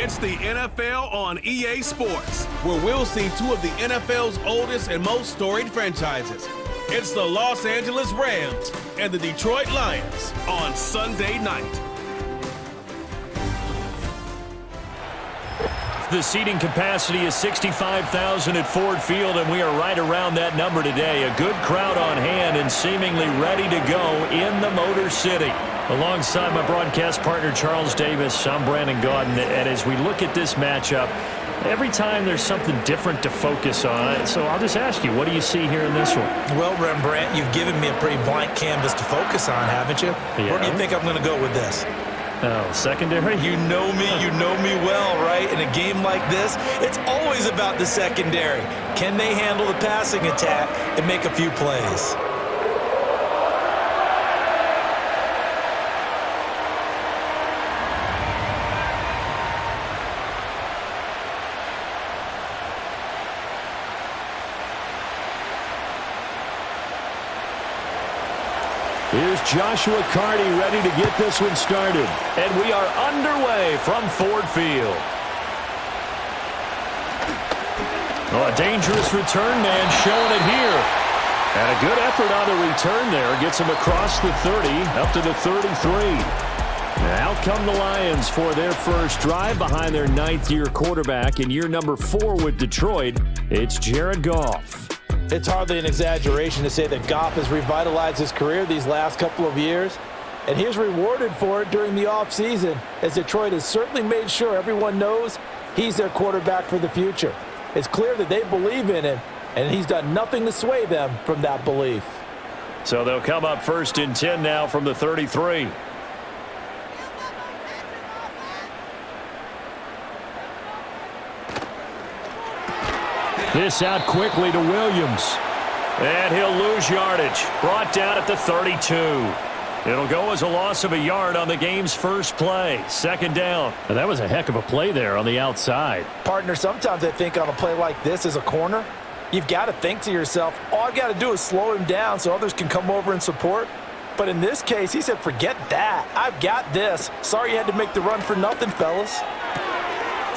It's the NFL on EA Sports, where we'll see two of the NFL's oldest and most storied franchises. It's the Los Angeles Rams and the Detroit Lions on Sunday night. The seating capacity is 65,000 at Ford Field, and we are right around that number today. A good crowd on hand and seemingly ready to go in the Motor City. Alongside my broadcast partner, Charles Davis, I'm Brandon Gaudin, and as we look at this matchup, every time there's something different to focus on. So I'll just ask you, what do you see here in this one? Well, Rembrandt, you've given me a pretty blank canvas to focus on, haven't you? Yeah. Where do you think I'm going to go with this? Oh, secondary? You know me well, right? In a game like this, it's always about the secondary. Can they handle the passing attack and make a few plays? Here's Joshua Carty ready to get this one started. And we are underway from Ford Field. Oh, a dangerous return man showing it here. And a good effort on the return there. Gets him across the 30, up to the 33. Now come the Lions for their first drive behind their ninth-year quarterback. In year number 4 with Detroit, it's Jared Goff. It's hardly an exaggeration to say that Goff has revitalized his career these last couple of years, and he's rewarded for it during the offseason, as Detroit has certainly made sure everyone knows he's their quarterback for the future. It's clear that they believe in him, and he's done nothing to sway them from that belief. So they'll come up 1st and 10 now from the 33. This out quickly to Williams. And he'll lose yardage. Brought down at the 32. It'll go as a loss of a yard on the game's first play. 2nd down. And that was a heck of a play there on the outside. Partner, sometimes I think on a play like this as a corner, you've got to think to yourself, all I've got to do is slow him down so others can come over and support. But in this case, he said, forget that. I've got this. Sorry you had to make the run for nothing, fellas.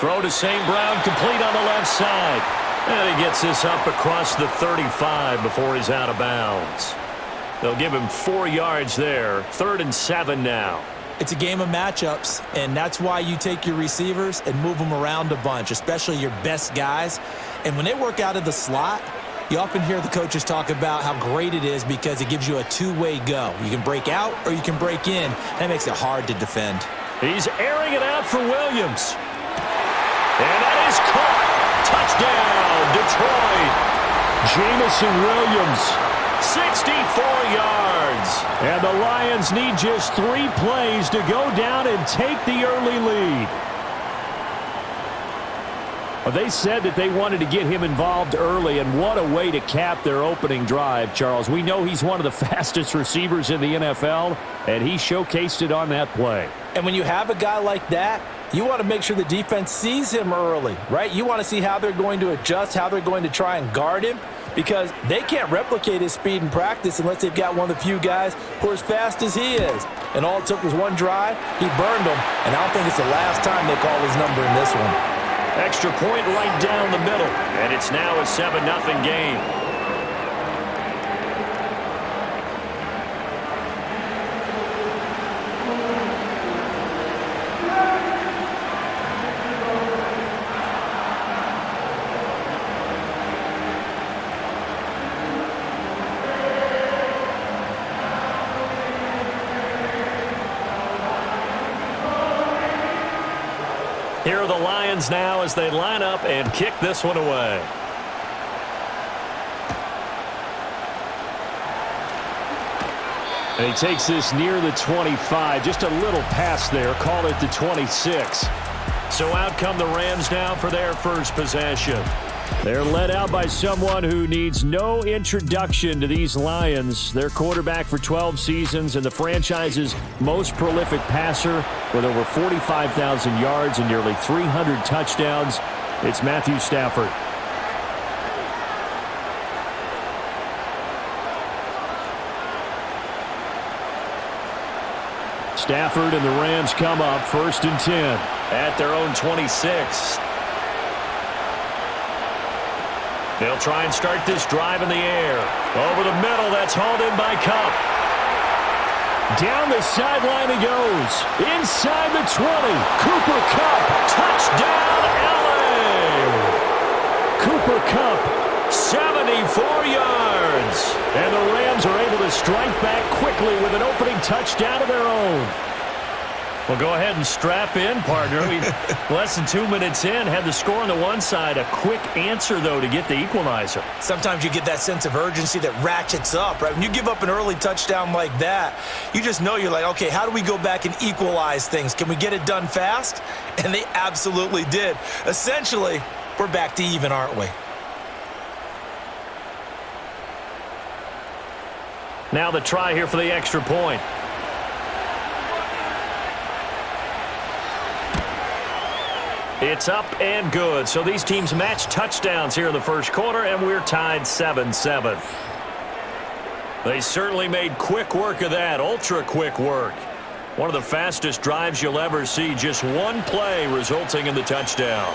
Throw to St. Brown, complete on the left side. And he gets this up across the 35 before he's out of bounds. They'll give him 4 yards there. 3rd and 7 now. It's a game of matchups, and that's why you take your receivers and move them around a bunch, especially your best guys. And when they work out of the slot, you often hear the coaches talk about how great it is because it gives you a two-way go. You can break out or you can break in. That makes it hard to defend. He's airing it out for Williams. And that is caught. Touchdown, Detroit. Jamison Williams, 64 yards. And the Lions need just 3 plays to go down and take the early lead. Well, they said that they wanted to get him involved early, and what a way to cap their opening drive, Charles. We know he's one of the fastest receivers in the NFL, and he showcased it on that play. And when you have a guy like that, you want to make sure the defense sees him early, right? You want to see how they're going to adjust, how they're going to try and guard him, because they can't replicate his speed in practice unless they've got one of the few guys who are as fast as he is. And all it took was one drive. He burned them, and I don't think it's the last time they call his number in this one. Extra point right down the middle, and it's now a 7-0 game. Here are the Lions now as they line up and kick this one away. And he takes this near the 25. Just a little pass there. Call it the 26. So out come the Rams now for their first possession. They're led out by someone who needs no introduction to these Lions. Their quarterback for 12 seasons and the franchise's most prolific passer with over 45,000 yards and nearly 300 touchdowns. It's Matthew Stafford. Stafford and the Rams come up 1st and 10 at their own 26. They'll try and start this drive in the air. Over the middle, that's hauled in by Cup. Down the sideline he goes. Inside the 20. Cooper Kupp. Touchdown, LA. Cooper Kupp, 74 yards. And the Rams are able to strike back quickly with an opening touchdown of their own. Well, go ahead and strap in, partner. Less than 2 minutes in, had the score on the one side. A quick answer, though, to get the equalizer. Sometimes you get that sense of urgency that ratchets up, right? When you give up an early touchdown like that, you just know you're like, okay, how do we go back and equalize things? Can we get it done fast? And they absolutely did. Essentially, we're back to even, aren't we? Now the try here for the extra point. It's up and good. So these teams match touchdowns here in the first quarter, and we're tied 7-7. They certainly made quick work of that, ultra-quick work. One of the fastest drives you'll ever see, just one play resulting in the touchdown.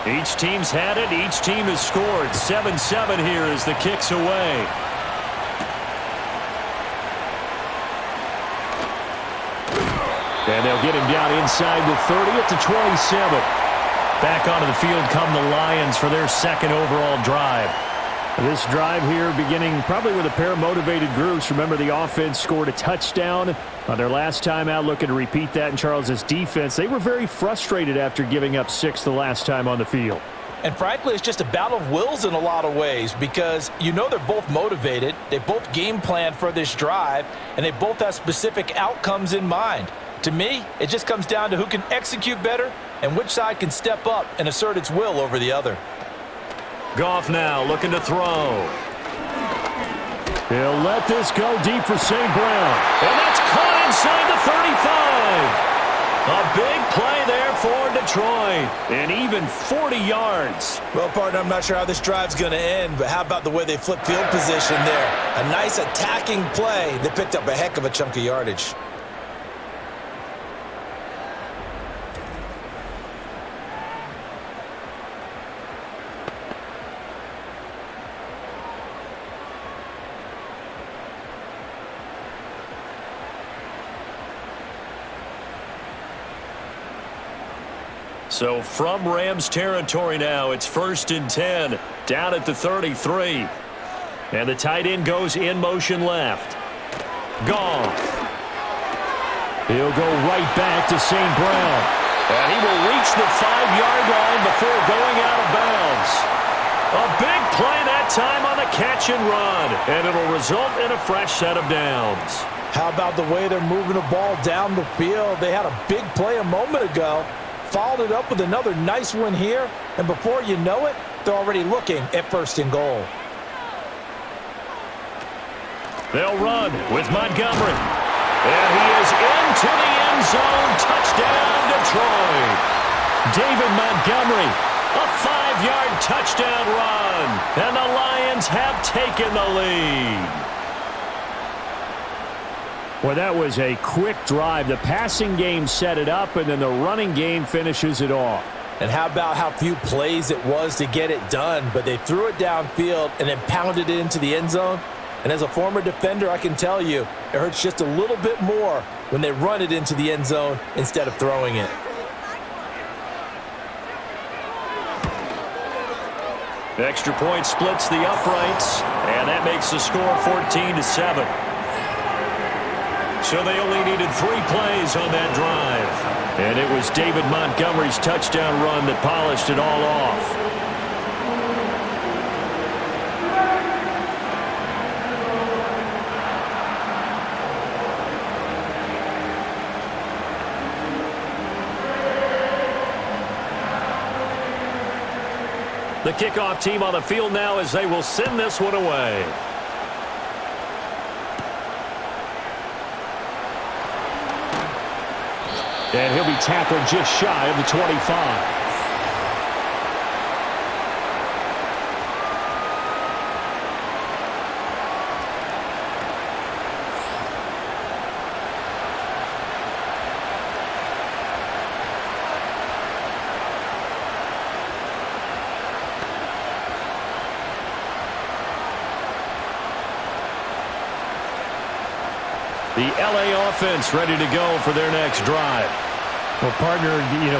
Each team's had it. Each team has scored. 7-7 here as the kick's away. And they'll get him down inside the 30 at the 27. Back onto the field come the Lions for their second overall drive. This drive here beginning probably with a pair of motivated groups. Remember, the offense scored a touchdown on their last time out, looking to repeat that in Charles's defense. They were very frustrated after giving up 6 the last time on the field. And frankly, it's just a battle of wills in a lot of ways because you know they're both motivated. They both game planned for this drive, and they both have specific outcomes in mind. To me, it just comes down to who can execute better and which side can step up and assert its will over the other. Goff now looking to throw. He'll let this go deep for St. Brown. And that's caught inside the 35. A big play there for Detroit. And even 40 yards. Well, partner, I'm not sure how this drive's going to end, but how about the way they flip field position there? A nice attacking play. They picked up a heck of a chunk of yardage. So from Rams territory now, it's 1st and 10, down at the 33. And the tight end goes in motion left. Goff. He'll go right back to St. Brown. And he will reach the 5-yard line before going out of bounds. A big play that time on the catch and run. And it'll result in a fresh set of downs. How about the way they're moving the ball down the field? They had a big play a moment ago. Followed it up with another nice one here, and before you know it, they're already looking at 1st and goal. They'll run with Montgomery. And he is into the end zone. Touchdown, Detroit. David Montgomery, a 5-yard touchdown run. And the Lions have taken the lead. Well, that was a quick drive. The passing game set it up, and then the running game finishes it off. And how about how few plays it was to get it done, but they threw it downfield and then pounded it into the end zone. And as a former defender, I can tell you, it hurts just a little bit more when they run it into the end zone instead of throwing it. The extra point splits the uprights, and that makes the score 14-7. So they only needed 3 plays on that drive. And it was David Montgomery's touchdown run that polished it all off. The kickoff team on the field now as they will send this one away. And he'll be tackled just shy of the 25. The LA offense ready to go for their next drive. Well, partner,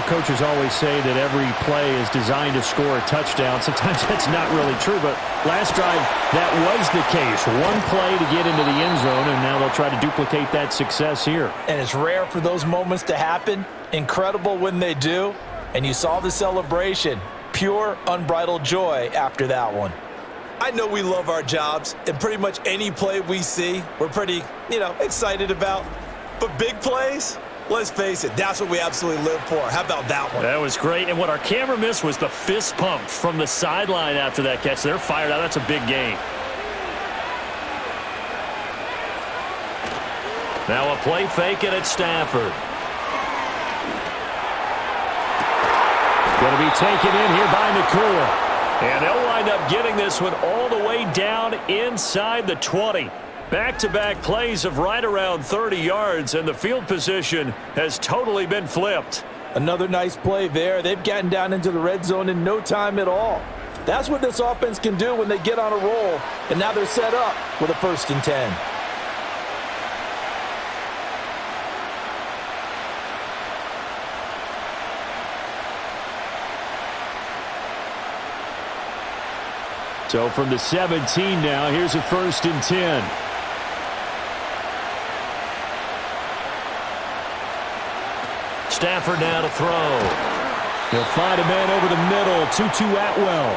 coaches always say that every play is designed to score a touchdown. Sometimes that's not really true, but last drive, that was the case. One play to get into the end zone, and now they'll try to duplicate that success here. And it's rare for those moments to happen. Incredible when they do. And you saw the celebration. Pure, unbridled joy after that one. I know we love our jobs, and pretty much any play we see, we're pretty, excited about. But big plays, let's face it, that's what we absolutely live for. How about that one? That was great, and what our camera missed was the fist pump from the sideline after that catch. They're fired out. That's a big gain. Now a play fake it at Stafford. Going to be taken in here by McCool. And they'll wind up getting this one all the way down inside the 20. Back-to-back plays of right around 30 yards, and the field position has totally been flipped. Another nice play there. They've gotten down into the red zone in no time at all. That's what this offense can do when they get on a roll, and now they're set up with a 1st and 10. So from the 17 now, here's a 1st and 10. Stafford now to throw. He'll find a man over the middle, Tutu Atwell.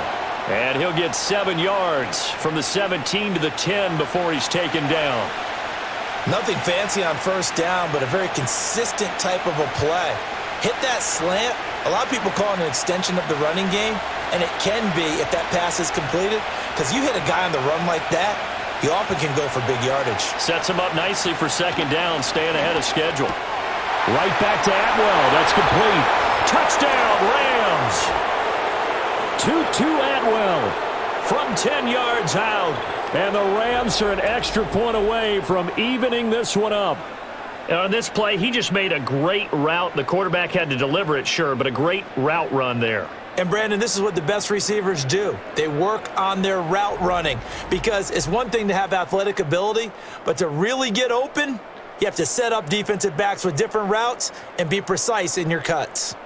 And he'll get 7 yards from the 17 to the 10 before he's taken down. Nothing fancy on 1st down, but a very consistent type of a play. Hit that slant. A lot of people call it an extension of the running game, and it can be if that pass is completed, because you hit a guy on the run like that, you often can go for big yardage. Sets him up nicely for 2nd down, staying ahead of schedule. Right back to Atwell. That's complete. Touchdown, Rams. Tutu Atwell from 10 yards out, and the Rams are an extra point away from evening this one up. And on this play, he just made a great route. The quarterback had to deliver it, sure, but a great route run there. And, Brandon, this is what the best receivers do. They work on their route running, because it's one thing to have athletic ability, but to really get open, you have to set up defensive backs with different routes and be precise in your cuts.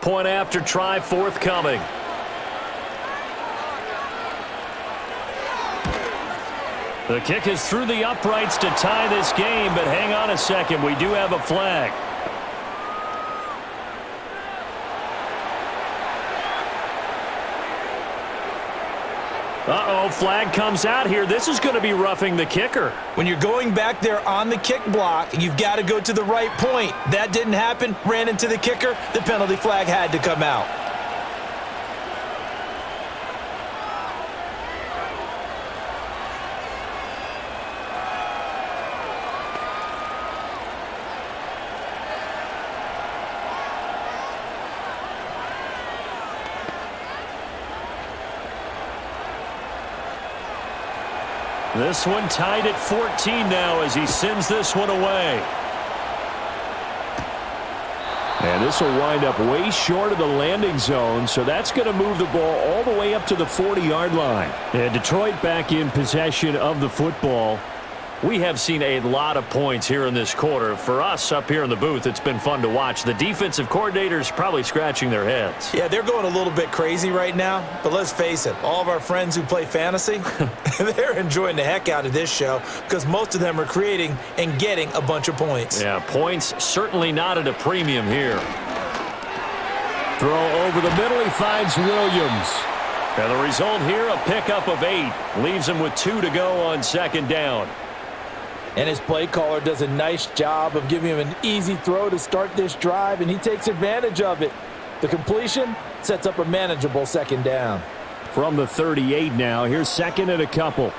Point after try forthcoming. The kick is through the uprights to tie this game, but hang on a second. We do have a flag. Uh-oh, flag comes out here. This is going to be roughing the kicker. When you're going back there on the kick block, you've got to go to the right point. That didn't happen. Ran into the kicker. The penalty flag had to come out. This one tied at 14 now as he sends this one away. And this will wind up way short of the landing zone, so that's going to move the ball all the way up to the 40-yard line. And Detroit back in possession of the football. We have seen a lot of points here in this quarter. For us up here in the booth, it's been fun to watch. The defensive coordinators probably scratching their heads. Yeah, they're going a little bit crazy right now. But let's face it, all of our friends who play fantasy, they're enjoying the heck out of this show because most of them are creating and getting a bunch of points. Yeah, points certainly not at a premium here. Throw over the middle, he finds Williams. And the result here, a pickup of 8. Leaves him with 2 to go on 2nd down. And his play caller does a nice job of giving him an easy throw to start this drive, and he takes advantage of it. The completion sets up a manageable second down. From the 38 now, here's second and a couple.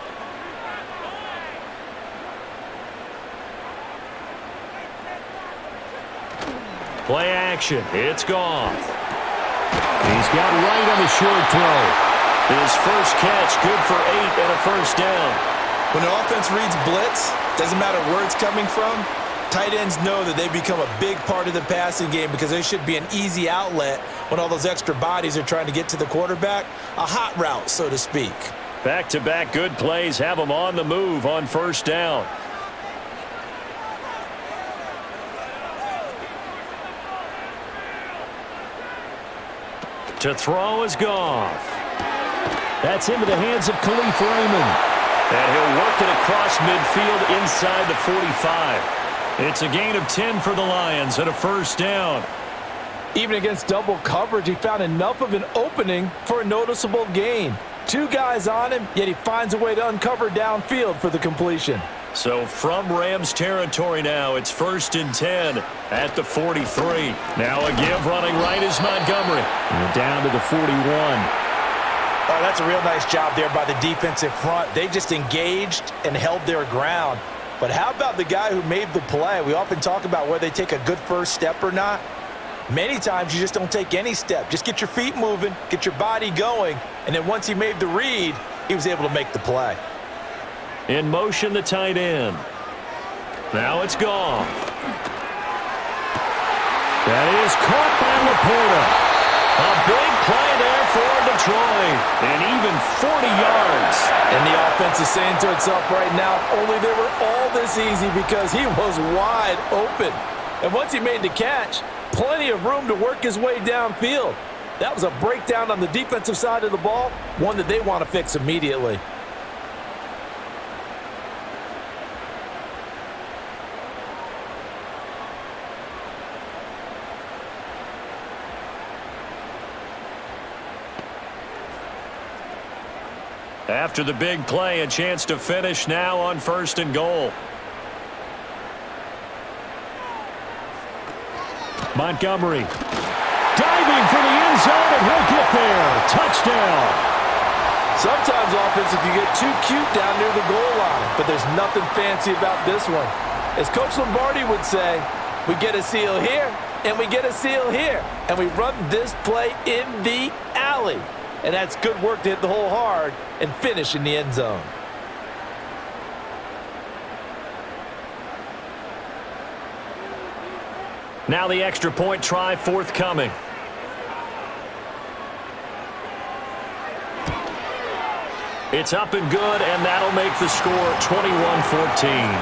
Play action. It's Goff. He's got right on the short throw. His first catch, good for 8 and a first down. When the offense reads blitz, doesn't matter where it's coming from, tight ends know that they become a big part of the passing game because they should be an easy outlet when all those extra bodies are trying to get to the quarterback. A hot route, so to speak. Back-to-back good plays have them on the move on first down. To throw is Goff. That's into the hands of Khalif Raymond. And he'll work it across midfield inside the 45. It's a gain of 10 for the Lions and a first down. Even against double coverage, he found enough of an opening for a noticeable gain. 2 guys on him, yet he finds a way to uncover downfield for the completion. So from Rams territory now, it's 1st and 10 at the 43. Now a give running right is Montgomery. And down to the 41. Oh, that's a real nice job there by the defensive front. They just engaged and held their ground. But how about the guy who made the play? We often talk about whether they take a good first step or not. Many times you just don't take any step. Just get your feet moving, get your body going, and then once he made the read, he was able to make the play. In motion, the tight end. Now it's Goff. That is caught by Laporta. A big play there for Detroit. And even 40 yards. And the offense is saying to itself right now, only they were all this easy because he was wide open. And once he made the catch, plenty of room to work his way downfield. That was a breakdown on the defensive side of the ball, one that they want to fix immediately. After the big play, a chance to finish now on 1st and goal. Montgomery diving for the end zone, and he'll get there. Touchdown. Sometimes offense, if you get too cute down near the goal line, but there's nothing fancy about this one. As Coach Lombardi would say, we get a seal here, and we get a seal here, and we run this play in the alley. And that's good work to hit the hole hard and finish in the end zone. Now the extra point try forthcoming. It's up and good, and that'll make the score 21-14.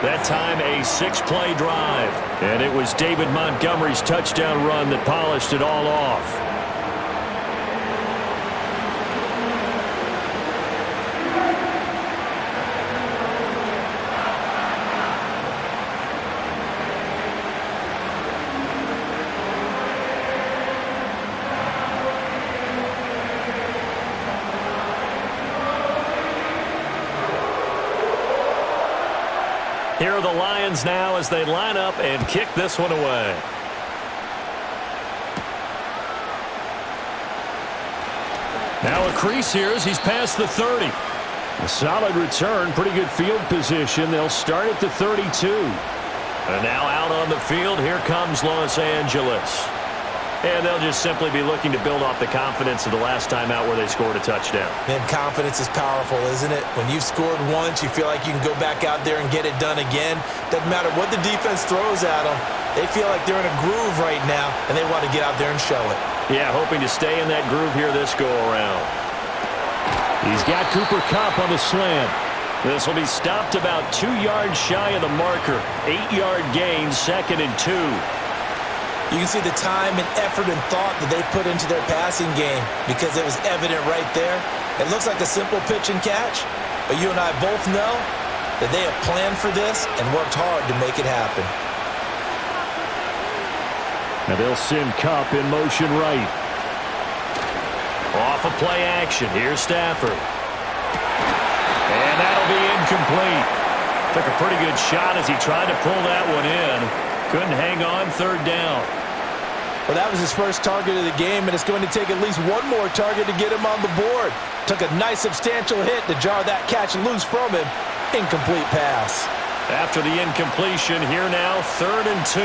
That time a 6-play drive. And it was David Montgomery's touchdown run that polished it all off. Here are the Lions now as they line up and kick this one away. Now a crease here as he's past the 30. A solid return, pretty good field position. They'll start at the 32. And now out on the field, here comes Los Angeles. And they'll just simply be looking to build off the confidence of the last time out where they scored a touchdown. Man, confidence is powerful, isn't it? When you've scored once, you feel like you can go back out there and get it done again. Doesn't matter what the defense throws at them. They feel like they're in a groove right now, and they want to get out there and show it. Yeah, hoping to stay in that groove here this go-around. He's got Cooper Kupp on the slant. This will be stopped about 2 yards shy of the marker. 8-yard gain, 2nd and 2. You can see the time and effort and thought that they put into their passing game because it was evident right there. It looks like a simple pitch and catch, but you and I both know that they have planned for this and worked hard to make it happen. Now they'll send Kupp in motion right. Off a play action. Here's Stafford. And And that'll be incomplete. Took a pretty good shot as he tried to pull that one in. Couldn't hang on, third down. Well, that was his first target of the game, and it's going to take at least one more target to get him on the board. Took a nice substantial hit to jar that catch loose from him. Incomplete pass. After the incompletion, here now, 3rd and 2.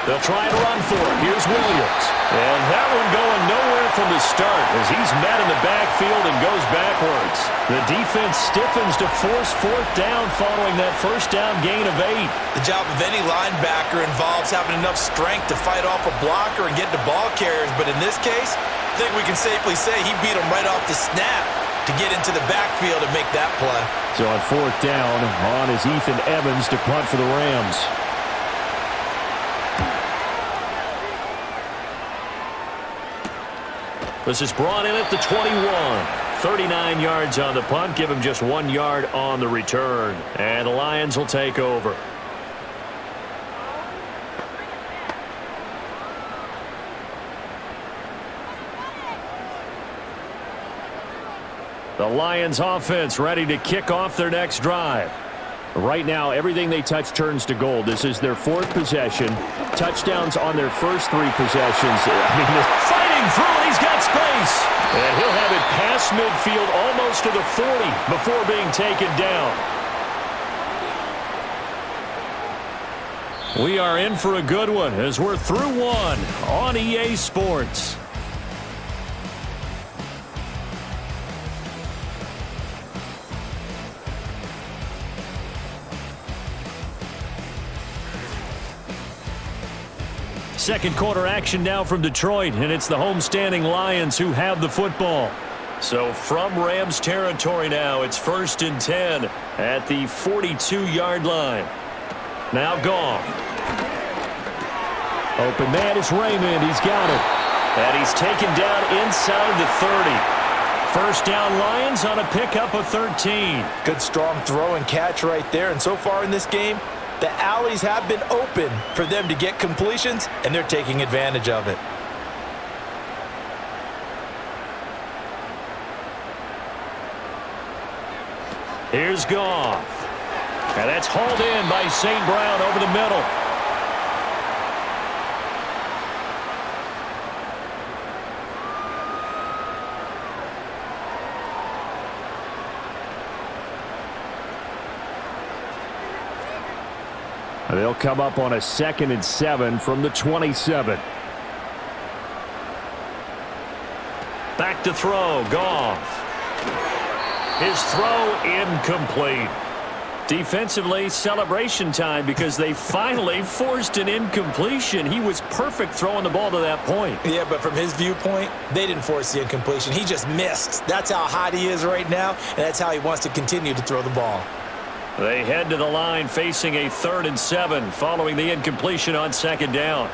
They'll try to run for it. Here's Williams. And that one going nowhere from the start as he's met in the backfield and goes backwards. The defense stiffens to force 4th down following that first down gain of 8. The job of any linebacker involves having enough strength to fight off a blocker and get to ball carriers. But in this case, I think we can safely say he beat him right off the snap to get into the backfield and make that play. So on 4th down, on is Ethan Evans to punt for the Rams. This is brought in at the 21. 39 yards on the punt. Give him just 1 yard on the return. And the Lions will take over. The Lions offense ready to kick off their next drive. Right now, everything they touch turns to gold. This is their 4th possession. Touchdowns on their first 3 possessions. Fighting through, and he's got space. And he'll have it past midfield almost to the 40 before being taken down. We are in for a good one as we're through one on EA Sports. Second quarter action now from Detroit, and it's the homestanding Lions who have the football. So from Rams territory now, it's 1st and 10 at the 42-yard line. Now Goff. Open man is Raymond. He's got it. And he's taken down inside the 30. First down Lions on a pickup of 13. Good strong throw and catch right there. And so far in this game, the alleys have been open for them to get completions, and they're taking advantage of it. Here's Goff. And that's hauled in by St. Brown over the middle. They'll come up on a 2nd and 7 from the 27. Back to throw, Goff. His throw incomplete. Defensively, celebration time because they finally forced an incompletion. He was perfect throwing the ball to that point. Yeah, but from his viewpoint, they didn't force the incompletion. He just missed. That's how hot he is right now, and that's how he wants to continue to throw the ball. They head to the line facing a 3rd and 7 following the incompletion on 2nd down.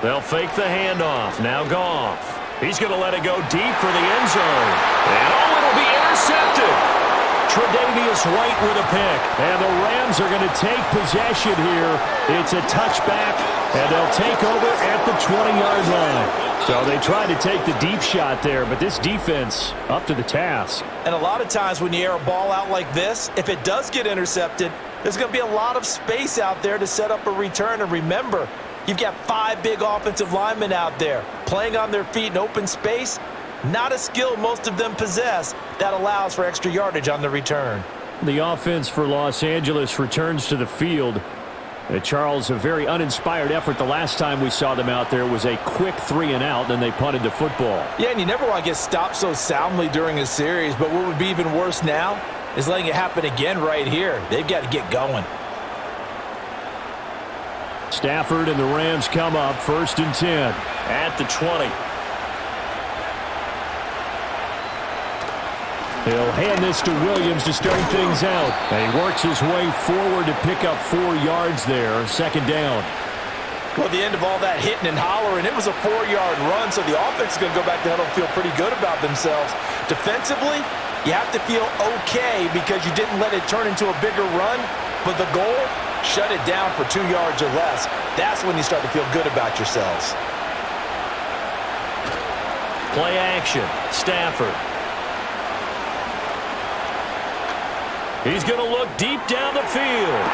They'll fake the handoff. Now Goff. He's going to let it go deep for the end zone. And it'll be intercepted. Tre'Davious White with a pick. And the Rams are going to take possession here. It's a touchback, and they'll take over at the 20-yard line. So they tried to take the deep shot there, but this defense up to the task. And a lot of times when you air a ball out like this, if it does get intercepted, there's going to be a lot of space out there to set up a return. And remember, you've got 5 big offensive linemen out there playing on their feet in open space. Not a skill most of them possess that allows for extra yardage on the return. The offense for Los Angeles returns to the field. Charles, a very uninspired effort the last time we saw them out there was a quick 3 and out, then they punted the football. Yeah, and you never want to get stopped so soundly during a series, but what would be even worse now is letting it happen again right here. They've got to get going. Stafford and the Rams come up 1st and 10 at the 20. He'll hand this to Williams to start things out. And he works his way forward to pick up 4 yards there. 2nd down. Well, at the end of all that hitting and hollering, it was a 4-yard run, so the offense is going to go back to huddle and feel pretty good about themselves. Defensively, you have to feel okay because you didn't let it turn into a bigger run, but the goal, shut it down for 2 yards or less. That's when you start to feel good about yourselves. Play action. Stafford. He's going to look deep down the field.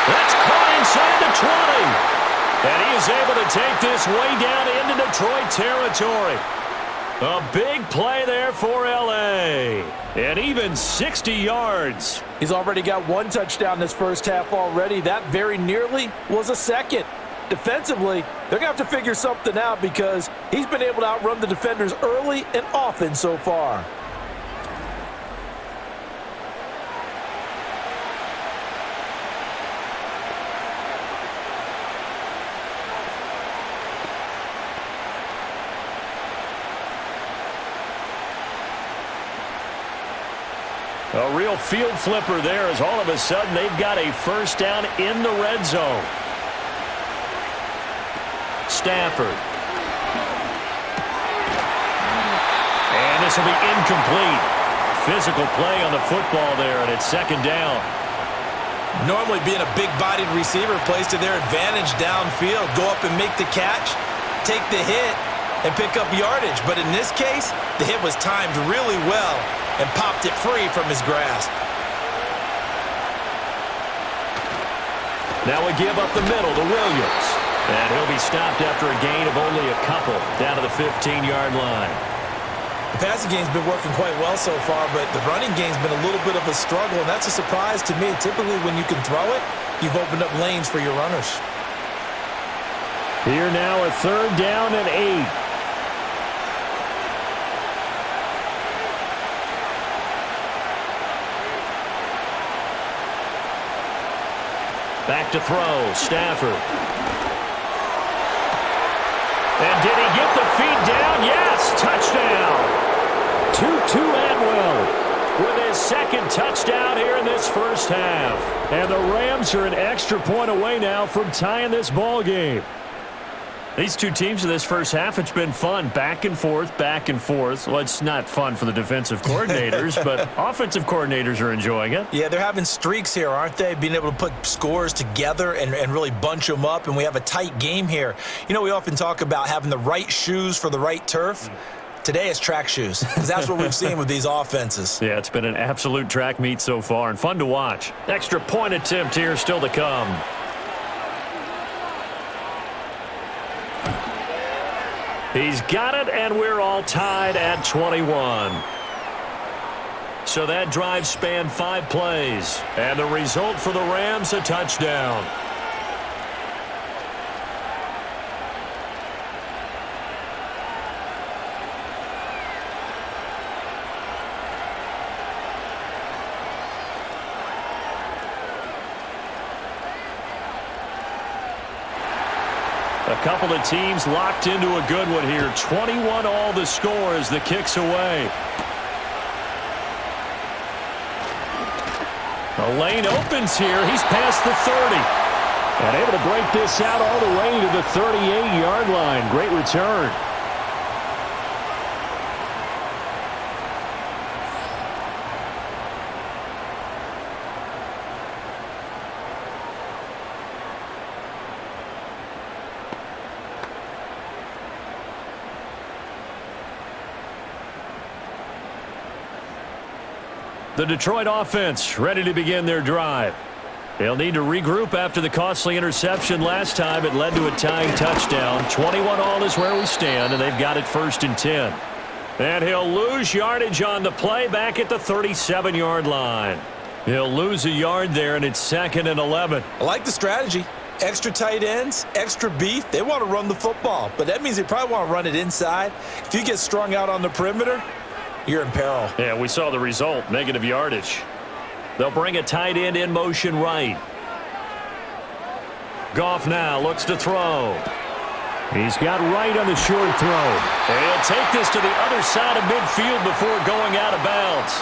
That's caught inside the 20. And he is able to take this way down into Detroit territory. A big play there for L.A. And even 60 yards. He's already got one touchdown this first half already. That very nearly was a second. Defensively, they're going to have to figure something out because he's been able to outrun the defenders early and often so far. A real field flipper there as all of a sudden they've got a first down in the red zone. Stafford. And this will be incomplete. Physical play on the football there, and it's second down. Normally being a big-bodied receiver plays to their advantage downfield. Go up and make the catch, take the hit, and pick up yardage. But in this case, the hit was timed really well and popped it free from his grasp. Now we give up the middle to Williams. And he'll be stopped after a gain of only a couple down to the 15-yard line. The passing game's been working quite well so far, but the running game's been a little bit of a struggle, and that's a surprise to me. Typically, when you can throw it, you've opened up lanes for your runners. Here now a third down and 8. Back to throw, Stafford. And did he get the feet down? Yes, touchdown. Tutu Atwell with his second touchdown here in this first half. And the Rams are an extra point away now from tying this ball game. These two teams in this first half, it's been fun. Back and forth, back and forth. Well, it's not fun for the defensive coordinators, but offensive coordinators are enjoying it. Yeah, they're having streaks here, aren't they? Being able to put scores together and really bunch them up, and we have a tight game here. You know, we often talk about having the right shoes for the right turf. Today it's track shoes, because that's what we've seen with these offenses. Yeah, it's been an absolute track meet so far, and fun to watch. Extra point attempt here still to come. He's got it, and we're all tied at 21. So that drive spanned 5 plays, and the result for the Rams, a touchdown. A couple of teams locked into a good one here. 21 all the score as the kick's away. The lane opens here. He's past the 30. And able to break this out all the way to the 38-yard line. Great return. The Detroit offense ready to begin their drive. They'll need to regroup after the costly interception last time. It led to a tying touchdown. 21 all is where we stand, and they've got it 1st and 10. And he'll lose yardage on the play back at the 37-yard line. He'll lose a yard there, and it's 2nd and 11. I like the strategy. Extra tight ends, extra beef. They want to run the football, but that means they probably want to run it inside. If you get strung out on the perimeter, you're in peril. Yeah, we saw the result, negative yardage. They'll bring a tight end in motion right. Goff now looks to throw. He's got right on the short throw. And he'll take this to the other side of midfield before going out of bounds.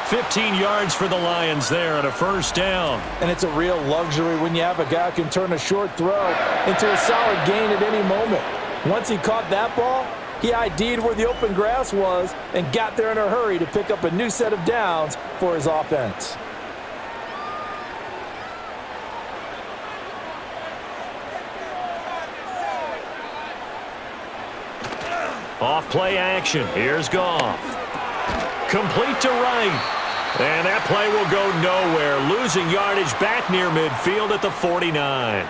15 yards for the Lions there and a first down. And it's a real luxury when you have a guy who can turn a short throw into a solid gain at any moment. Once he caught that ball, he ID'd where the open grass was and got there in a hurry to pick up a new set of downs for his offense. Off play action. Here's Goff. Complete to right. And that play will go nowhere, losing yardage back near midfield at the 49.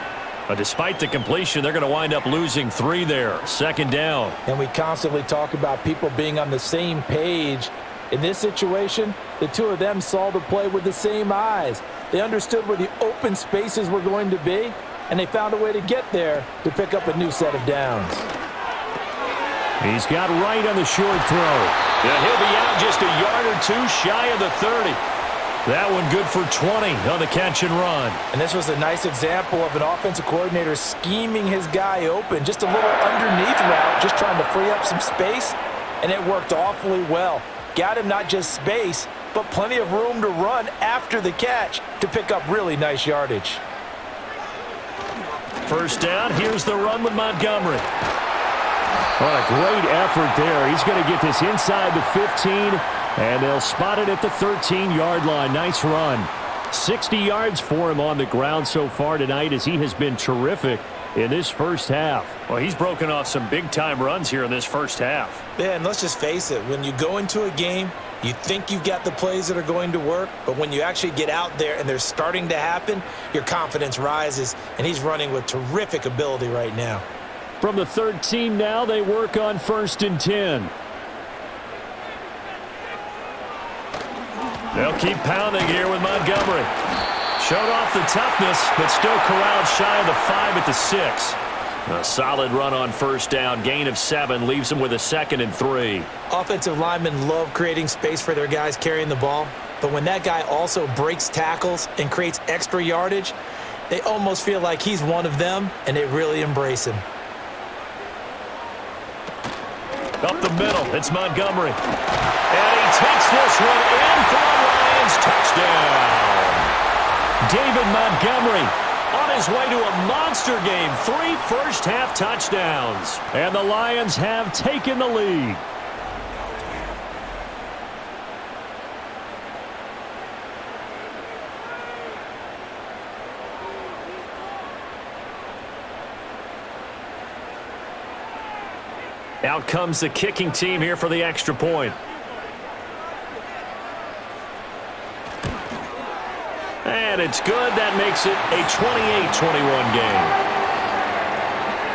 But despite the completion, they're going to wind up losing 3 there. Second down. And we constantly talk about people being on the same page. In this situation, the two of them saw the play with the same eyes. They understood where the open spaces were going to be, and they found a way to get there to pick up a new set of downs. He's got right on the short throw. Yeah, he'll be out just a yard or 2 shy of the 30. That one good for 20 on the catch and run. And this was a nice example of an offensive coordinator scheming his guy open. Just a little underneath route, just trying to free up some space, and it worked awfully well. Got him not just space, but plenty of room to run after the catch to pick up really nice yardage. First down, here's the run with Montgomery. What a great effort there. He's going to get this inside the 15, and they'll spot it at the 13-yard line. Nice run. 60 yards for him on the ground so far tonight as he has been terrific in this first half. Well, he's broken off some big-time runs here in this first half. Yeah, and let's just face it. When you go into a game, you think you've got the plays that are going to work, but when you actually get out there and they're starting to happen, your confidence rises, and he's running with terrific ability right now. From the 13 now, they work on 1st and 10. They'll keep pounding here with Montgomery. Showed off the toughness, but still corralled shy of the 5 at the 6. A solid run on first down. Gain of 7 leaves them with a 2nd and 3. Offensive linemen love creating space for their guys carrying the ball, but when that guy also breaks tackles and creates extra yardage, they almost feel like he's one of them, and they really embrace him. Up the middle, it's Montgomery. And he takes this one in for a Lions touchdown. David Montgomery on his way to a monster game. 3 first-half touchdowns. And the Lions have taken the lead. Out comes the kicking team here for the extra point. And it's good. That makes it a 28-21 game.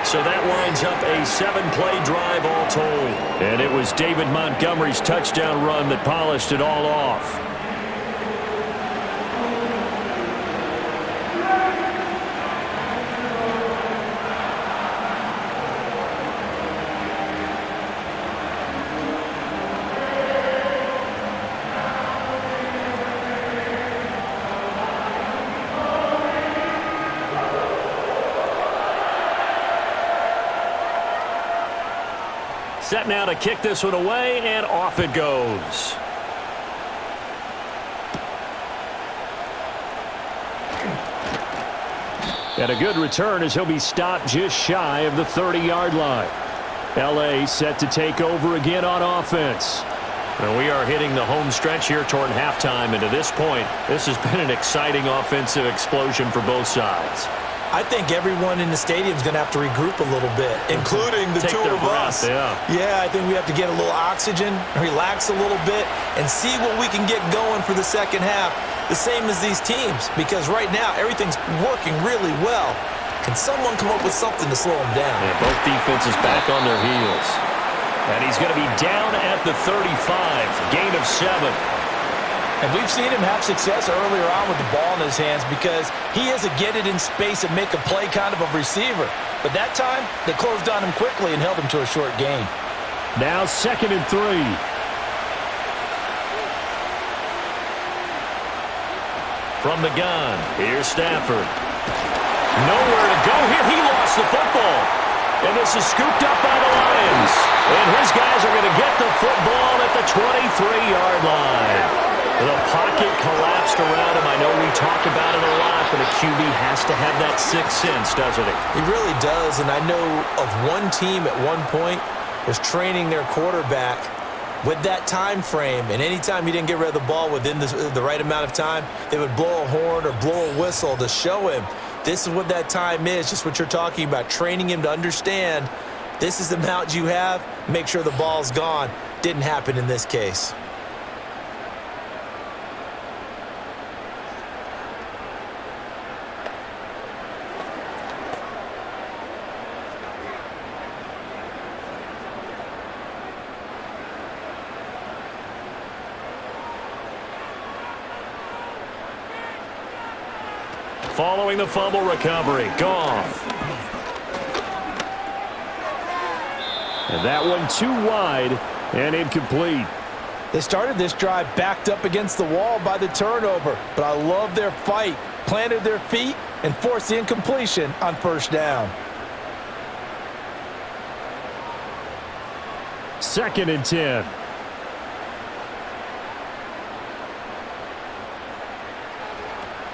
So that winds up a 7-play drive all told. And it was David Montgomery's touchdown run that polished it all off. Set now to kick this one away, and off it goes. And a good return as he'll be stopped just shy of the 30-yard line. L.A. set to take over again on offense. And we are hitting the home stretch here toward halftime, and to this point, this has been an exciting offensive explosion for both sides. I think everyone in the stadium is going to have to regroup a little bit, including the two of us. Yeah, I think we have to get a little oxygen, relax a little bit, and see what we can get going for the second half, the same as these teams, because right now everything's working really well. Can someone come up with something to slow them down? Yeah, both defenses back on their heels. And he's going to be down at the 35, gain of 7. And we've seen him have success earlier on with the ball in his hands because he is a get it in space and make a play kind of a receiver. But that time, they closed on him quickly and held him to a short gain. Now 2nd and 3. From the gun, here's Stafford. Nowhere to go here. He lost the football. And this is scooped up by the Lions. And his guys are going to get the football at the 23-yard line. The pocket collapsed around him. I know we talked about it a lot, but a QB has to have that sixth sense, doesn't he? He really does, and I know of one team at one point was training their quarterback with that time frame, and anytime he didn't get rid of the ball within the right amount of time, they would blow a horn or blow a whistle to show him this is what that time is, just what you're talking about, training him to understand this is the amount you have, make sure the ball's gone. Didn't happen in this case. following the fumble recovery. Goff. And that one too wide and incomplete. They started this drive backed up against the wall by the turnover, but I love their fight. Planted their feet and forced the incompletion on first down. 2nd and 10.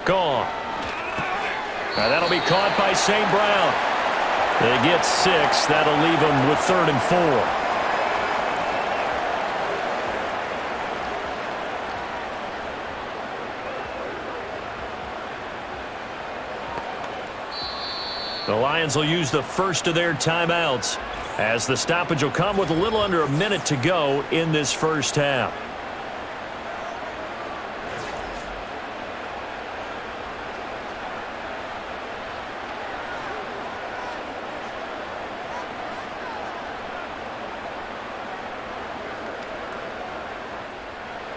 Gone. Now that'll be caught by St. Brown. They get 6. That'll leave them with 3rd and 4. The Lions will use the first of their timeouts as the stoppage will come with a little under a minute to go in this first half.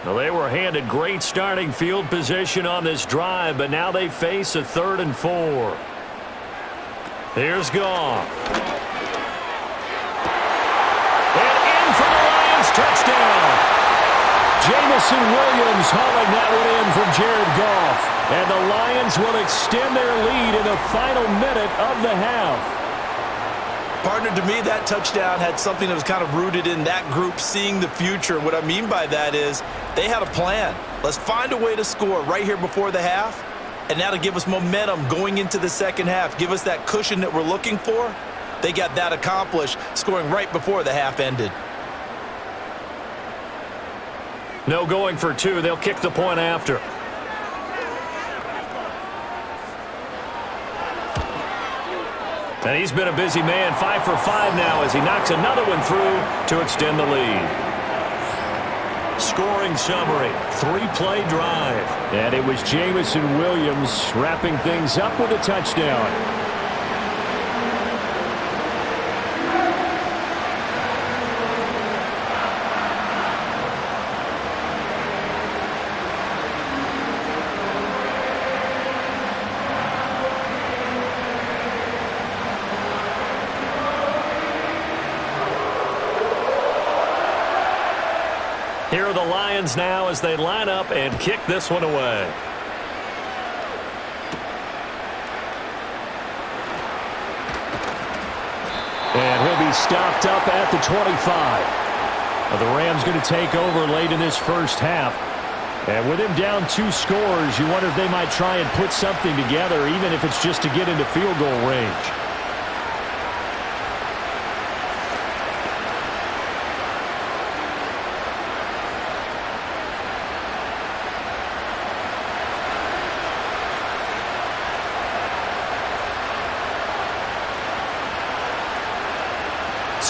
Well, they were handed great starting field position on this drive, but now they face a 3rd and 4. Here's Goff. And in for the Lions touchdown. Jamison Williams hauling that one in from Jared Goff. And the Lions will extend their lead in the final minute of the half. Partner, to me, that touchdown had something that was kind of rooted in that group seeing the future. What I mean by that is they had a plan. Let's find a way to score right here before the half. And that'll give us momentum going into the second half. Give us that cushion that we're looking for. They got that accomplished, scoring right before the half ended. No going for 2. They'll kick the point after. And he's been a busy man, 5 for 5 now as he knocks another one through to extend the lead. Scoring summary, 3-play drive. And it was Jamison Williams wrapping things up with a touchdown. Here are the Lions now as they line up and kick this one away. And he'll be stopped up at the 25. The Rams going to take over late in this first half. And with him down 2 scores, you wonder if they might try and put something together, even if it's just to get into field goal range.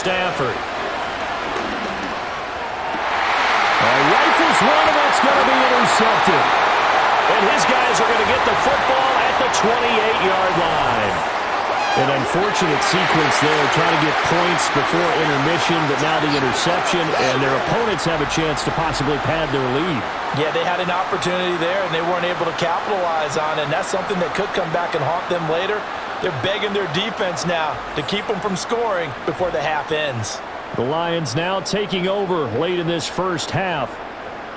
Stafford. Rifles one, and that's going to be intercepted. And his guys are going to get the football at the 28-yard line. An unfortunate sequence there, trying to get points before intermission, but now the interception, and their opponents have a chance to possibly pad their lead. Yeah, they had an opportunity there, and they weren't able to capitalize on it, and that's something that could come back and haunt them later. They're begging their defense now to keep them from scoring before the half ends. The Lions now taking over late in this first half.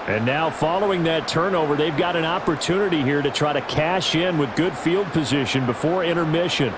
And now following that turnover, they've got an opportunity here to try to cash in with good field position before intermission.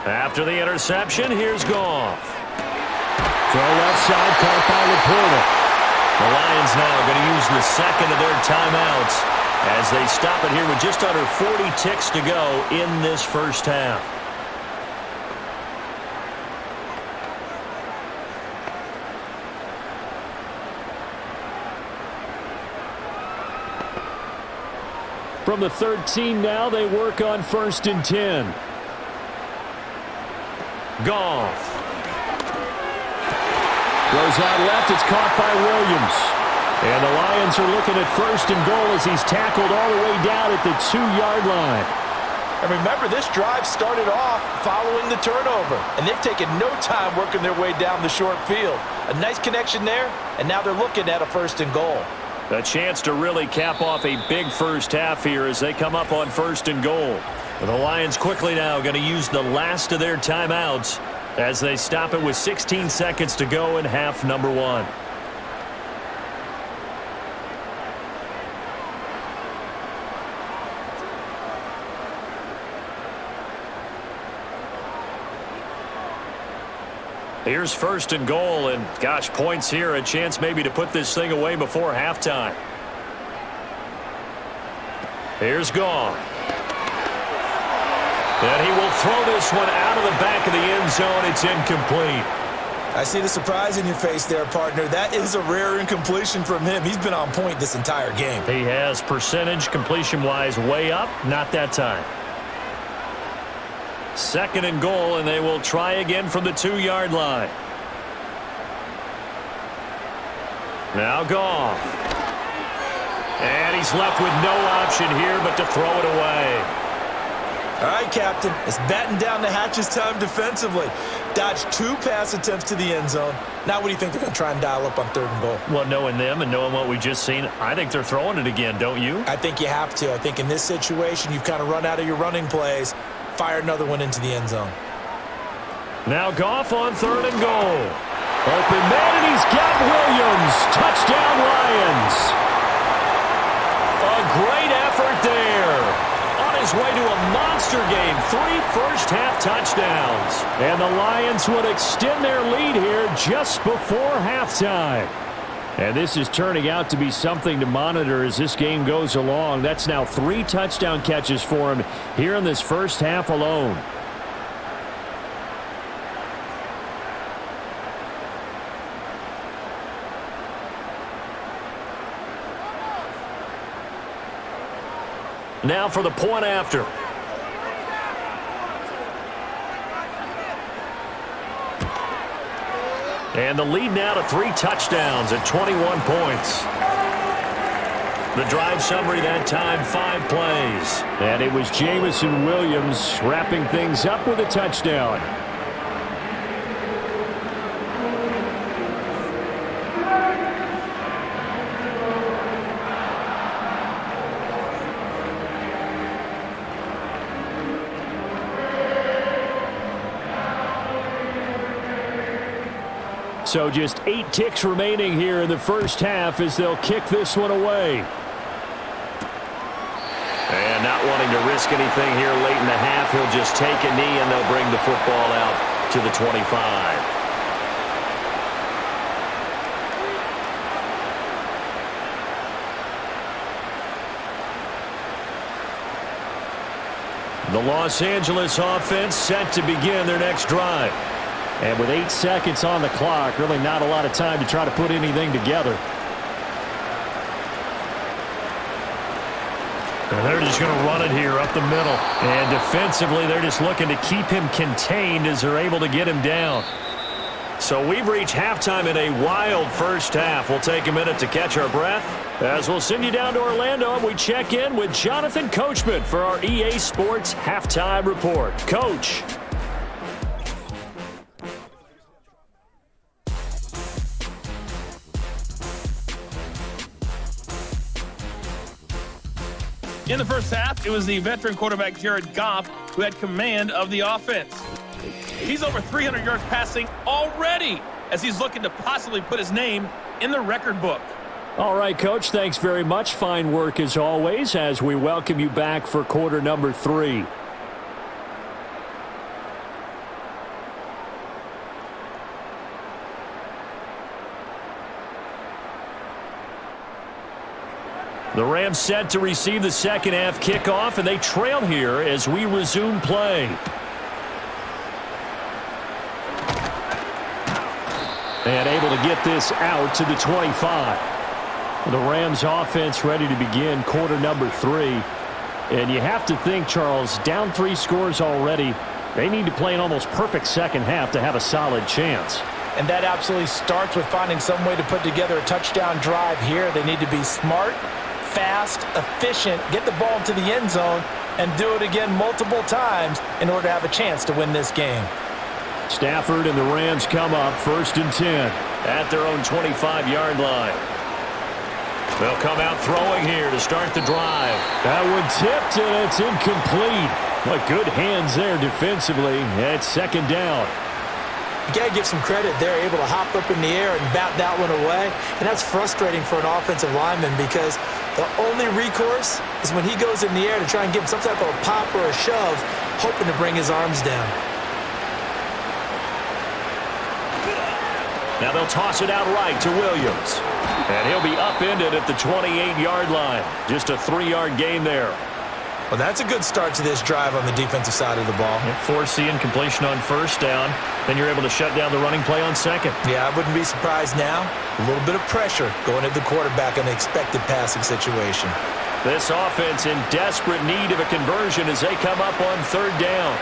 After the interception, here's Goff. Throw left side, caught by Laporta. The Lions now going to use the second of their timeouts as they stop it here with just under 40 ticks to go in this first half. From the 13 now, they work on 1st and 10. Goff. Throws out left. It's caught by Williams. And the Lions are looking at first and goal as he's tackled all the way down at the 2-yard line. And remember, this drive started off following the turnover, and they've taken no time working their way down the short field. A nice connection there, and now they're looking at a first and goal. A chance to really cap off a big first half here as they come up on first and goal. The Lions quickly now going to use the last of their timeouts as they stop it with 16 seconds to go in half number 1. Here's first and goal, and gosh, points here, a chance maybe to put this thing away before halftime. Here's Goff. And he will throw this one out of the back of the end zone. It's incomplete. I see the surprise in your face there, partner. That is a rare incompletion from him. He's been on point this entire game. He has percentage completion-wise way up, not that time. Second and goal, and they will try again from the 2-yard line. Now Goff. And he's left with no option here but to throw it away. All right, Captain. It's batten down the hatches time defensively. Dodged 2 pass attempts to the end zone. Now what do you think they're going to try and dial up on third and goal? Well, knowing them and knowing what we just seen, I think they're throwing it again, don't you? I think you have to. I think in this situation, you've kind of run out of your running plays. Fire another one into the end zone. Now Goff on third and goal. Open man, and he's got Williams. Touchdown, Lions. A great effort there. On his way to a monster game. 3 first-half touchdowns. And the Lions would extend their lead here just before halftime. And this is turning out to be something to monitor as this game goes along. That's now 3 touchdown catches for him here in this first half alone. Now for the point after. And the lead now to 3 touchdowns at 21 points. The drive summary that time, 5 plays. And it was Jamison Williams wrapping things up with a touchdown. So just 8 ticks remaining here in the first half as they'll kick this one away. And not wanting to risk anything here late in the half, he'll just take a knee and they'll bring the football out to the 25. The Los Angeles offense set to begin their next drive. And with 8 seconds on the clock, really not a lot of time to try to put anything together. And they're just going to run it here up the middle. And defensively, they're just looking to keep him contained as they're able to get him down. So we've reached halftime in a wild first half. We'll take a minute to catch our breath as we'll send you down to Orlando and we check in with Jonathan Coachman for our EA Sports Halftime Report. Coach. In the first half, it was the veteran quarterback Jared Goff who had command of the offense. He's over 300 yards passing already as he's looking to possibly put his name in the record book. All right, Coach, thanks very much. Fine work as always as we welcome you back for quarter number 3. The Rams set to receive the second half kickoff, and they trail here as we resume play. And able to get this out to the 25. The Rams offense ready to begin quarter number 3. And you have to think, Charles, down 3 scores already. They need to play an almost perfect second half to have a solid chance. And that absolutely starts with finding some way to put together a touchdown drive here. They need to be smart, fast, efficient, get the ball into the end zone, and do it again multiple times in order to have a chance to win this game. Stafford and the Rams come up 1st and 10 at their own 25-yard line. They'll come out throwing here to start the drive. That one tipped, and it's incomplete. What good hands there defensively. It's 2nd down. You got to give some credit. They're able to hop up in the air and bat that one away. And that's frustrating for an offensive lineman because the only recourse is when he goes in the air to try and give him some type of a pop or a shove, hoping to bring his arms down. Now they'll toss it out right to Williams. And he'll be upended at the 28-yard line. Just a 3-yard gain there. Well, that's a good start to this drive on the defensive side of the ball. Force the incompletion on 1st down. Then you're able to shut down the running play on 2nd. Yeah, I wouldn't be surprised now. A little bit of pressure going at the quarterback in the expected passing situation. This offense in desperate need of a conversion as they come up on 3rd down.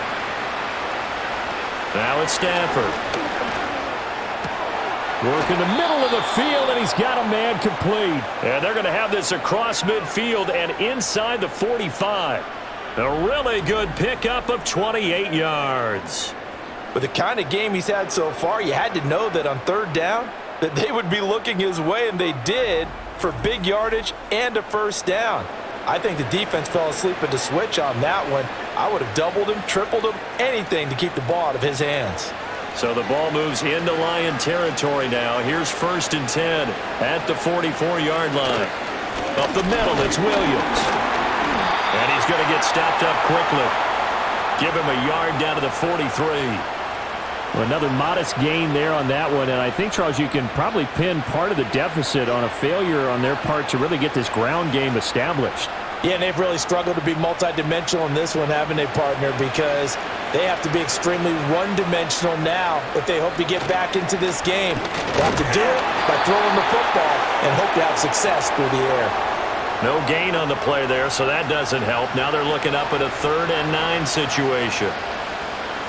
Now it's Stafford. Work in the middle of the field, and he's got a man complete. And they're going to have this across midfield and inside the 45. A really good pickup of 28 yards. With the kind of game he's had so far, you had to know that on 3rd down that they would be looking his way, and they did for big yardage and a 1st down. I think the defense fell asleep at the switch on that one. I would have doubled him, tripled him, anything to keep the ball out of his hands. So the ball moves into Lion territory now. Here's 1st and 10 at the 44-yard line. Up the middle, it's Williams. And he's going to get stopped up quickly. Give him a yard down to the 43. Well, another modest gain there on that one. And I think, Charles, you can probably pin part of the deficit on a failure on their part to really get this ground game established. Yeah, and they've really struggled to be multidimensional in this one, haven't they, partner? Because they have to be extremely one-dimensional now if they hope to get back into this game. They have to do it by throwing the football and hope to have success through the air. No gain on the play there, so that doesn't help. Now they're looking up at a 3rd and 9 situation.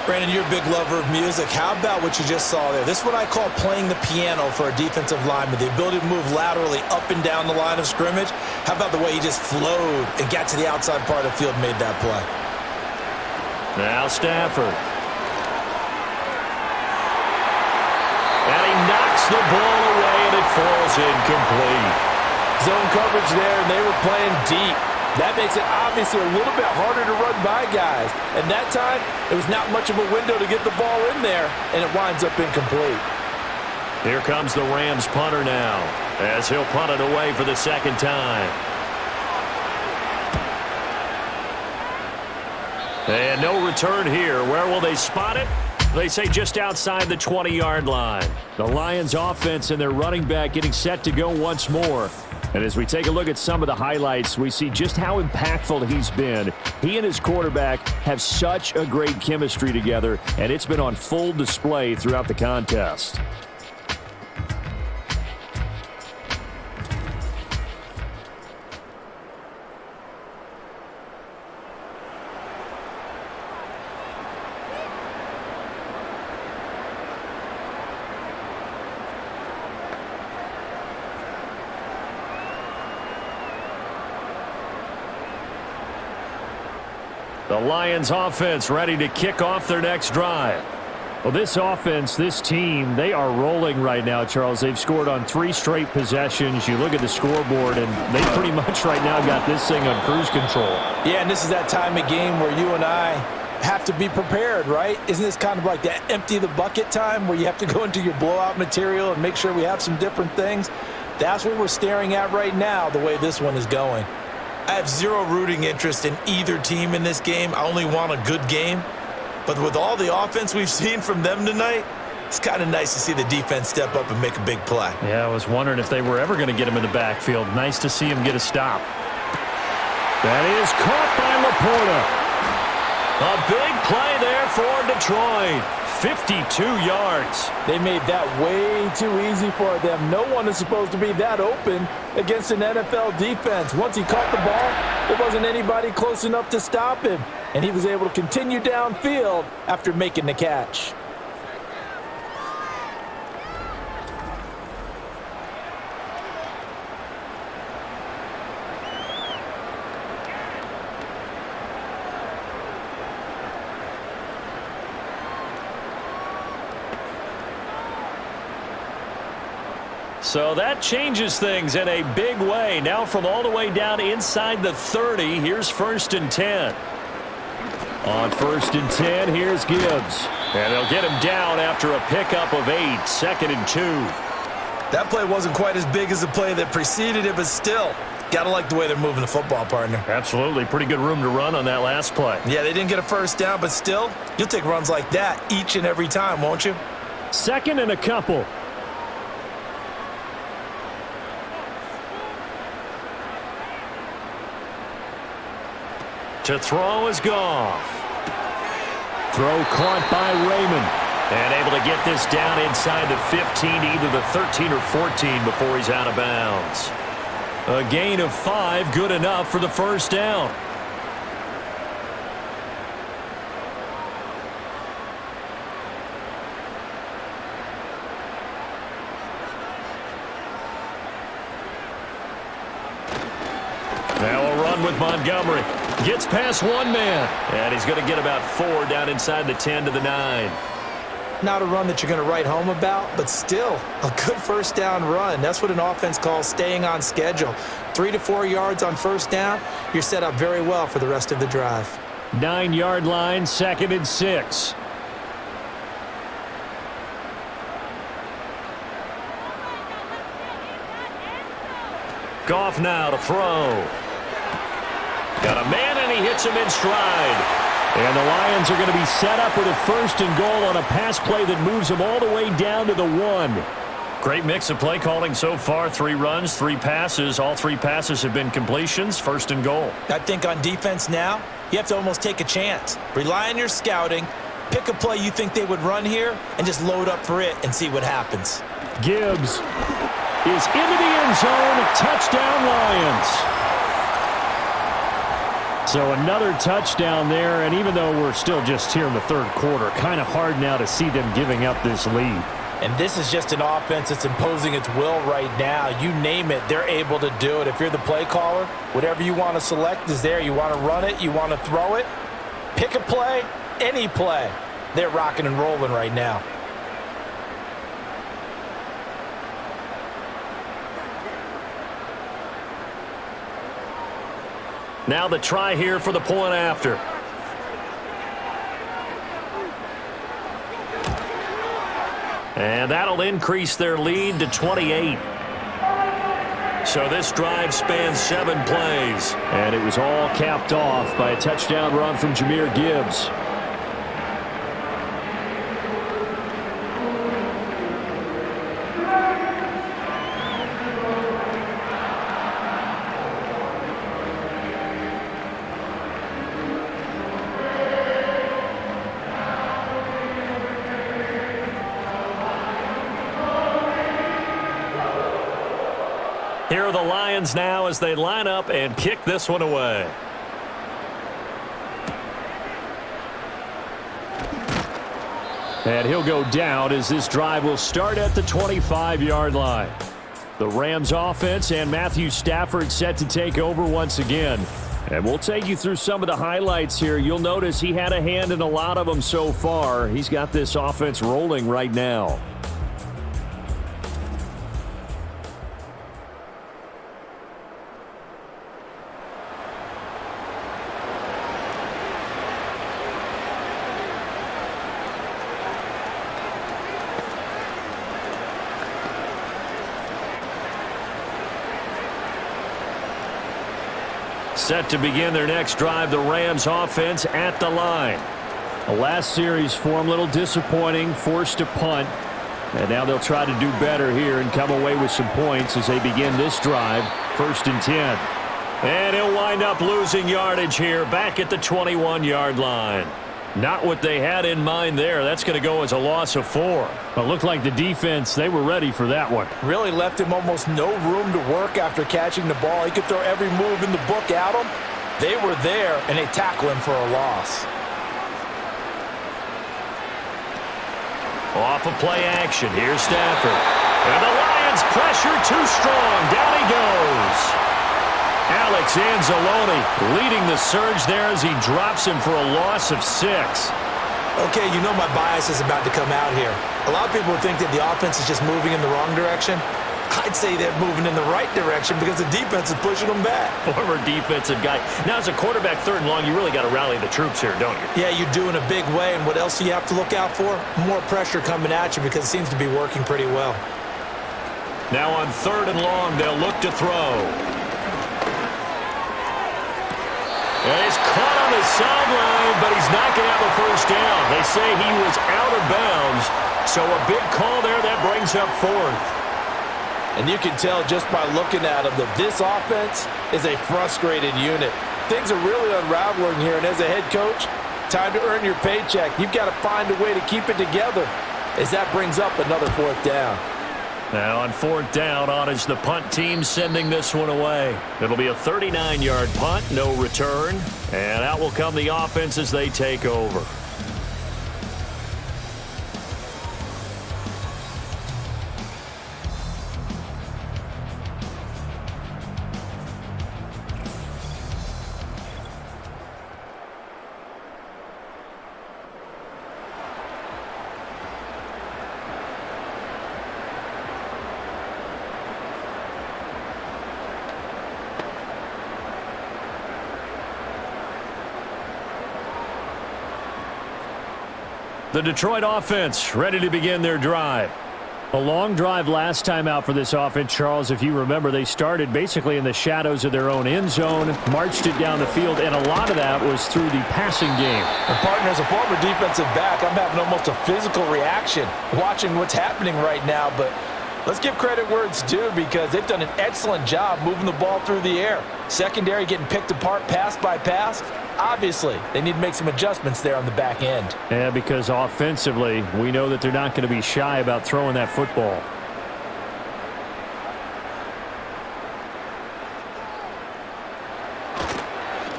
Brandon, you're a big lover of music. How about what you just saw there? This is what I call playing the piano for a defensive lineman, the ability to move laterally up and down the line of scrimmage. How about the way he just flowed and got to the outside part of the field and made that play? Now Stafford. And he knocks the ball away, and it falls incomplete. Zone coverage there, and they were playing deep. That makes it obviously a little bit harder to run by guys. And that time, it was not much of a window to get the ball in there, and it winds up incomplete. Here comes the Rams punter now, as he'll punt it away for the 2nd time. And no return here. Where will they spot it? They say just outside the 20-yard line. The Lions offense and their running back getting set to go once more. And as we take a look at some of the highlights, we see just how impactful he's been. He and his quarterback have such a great chemistry together, and it's been on full display throughout the contest. The Lions offense ready to kick off their next drive. Well, this offense, this team, they are rolling right now, Charles. They've scored on 3 straight possessions. You look at the scoreboard, and they pretty much right now got this thing on cruise control. Yeah, and this is that time of game where you and I have to be prepared, right? Isn't this kind of like that empty the bucket time where you have to go into your blowout material and make sure we have some different things? That's what we're staring at right now, the way this one is going. I have zero rooting interest in either team in this game. I only want a good game. But with all the offense we've seen from them tonight, it's kind of nice to see the defense step up and make a big play. Yeah, I was wondering if they were ever going to get him in the backfield. Nice to see him get a stop. That is caught by Laporta. A big play there for Detroit. 52 yards. They made that way too easy for them. No one is supposed to be that open against an NFL defense. Once he caught the ball, there wasn't anybody close enough to stop him, and he was able to continue downfield after making the catch. So that changes things in a big way. Now from all the way down inside the 30, here's 1st and 10. On 1st and 10, here's Gibbs. And they'll get him down after a pickup of 8, 2nd and 2. That play wasn't quite as big as the play that preceded it, but still, gotta like the way they're moving the football, partner. Absolutely. Pretty good room to run on that last play. Yeah, they didn't get a first down, but still, you'll take runs like that each and every time, won't you? 2nd and a couple. To throw is Goff. Throw caught by Raymond. And able to get this down inside the 15, either the 13 or 14 before he's out of bounds. A gain of 5, good enough for the first down. Now a run with Montgomery. Gets past one man. And he's going to get about 4 down inside the 10 to the 9. Not a run that you're going to write home about, but still a good first down run. That's what an offense calls staying on schedule. 3 to 4 yards on first down, you're set up very well for the rest of the drive. 9-yard line, 2nd and 6. Goff now to throw. Got a man, and he hits him in stride. And the Lions are going to be set up with a 1st and goal on a pass play that moves them all the way down to the 1. Great mix of play calling so far. 3 runs, 3 passes. All 3 passes have been completions. 1st and goal. I think on defense now, you have to almost take a chance. Rely on your scouting. Pick a play you think they would run here and just load up for it and see what happens. Gibbs is into the end zone. Touchdown, Lions. So another touchdown there, and even though we're still just here in the 3rd quarter, kind of hard now to see them giving up this lead. And this is just an offense that's imposing its will right now. You name it, they're able to do it. If you're the play caller, whatever you want to select is there. You want to run it, you want to throw it, pick a play, any play. They're rocking and rolling right now. Now the try here for the point after. And that'll increase their lead to 28. So this drive spans 7 plays. And it was all capped off by a touchdown run from Jahmyr Gibbs. Here are the Lions now as they line up and kick this one away. And he'll go down as this drive will start at the 25-yard line. The Rams offense and Matthew Stafford set to take over once again. And we'll take you through some of the highlights here. You'll notice he had a hand in a lot of them so far. He's got this offense rolling right now. Set to begin their next drive, the Rams offense at the line. The last series for him, a little disappointing, forced to punt. And now they'll try to do better here and come away with some points as they begin this drive, 1st and 10. And he'll wind up losing yardage here back at the 21-yard line. Not what they had in mind there. That's going to go as a loss of 4. It looked like the defense, they were ready for that one. Really left him almost no room to work after catching the ball. He could throw every move in the book at him. They were there, and they tackle him for a loss. Off of play action. Here's Stafford. And the Lions pressure too strong. Down he goes. Alex Anzalone leading the surge there as he drops him for a loss of 6. Okay, you know my bias is about to come out here. A lot of people think that the offense is just moving in the wrong direction. I'd say they're moving in the right direction because the defense is pushing them back. Former defensive guy. Now, as a quarterback, 3rd and long, you really got to rally the troops here, don't you? Yeah, you do in a big way. And what else do you have to look out for? More pressure coming at you because it seems to be working pretty well. Now on 3rd and long, they'll look to throw. And he's caught on the sideline, but he's not going to have a first down. They say he was out of bounds, so a big call there that brings up 4th. And you can tell just by looking at him that this offense is a frustrated unit. Things are really unraveling here, and as a head coach, time to earn your paycheck. You've got to find a way to keep it together as that brings up another 4th down. Now on 4th down, on is the punt team sending this one away. It'll be a 39-yard punt, no return, and out will come the offense as they take over. The Detroit offense ready to begin their drive. A long drive last time out for this offense, Charles. If you remember, they started basically in the shadows of their own end zone, marched it down the field, and a lot of that was through the passing game. And partner, as a former defensive back, I'm having almost a physical reaction watching what's happening right now. But let's give credit where it's due because they've done an excellent job moving the ball through the air. Secondary getting picked apart pass by pass. Obviously, they need to make some adjustments there on the back end. Yeah, because offensively, we know that they're not going to be shy about throwing that football.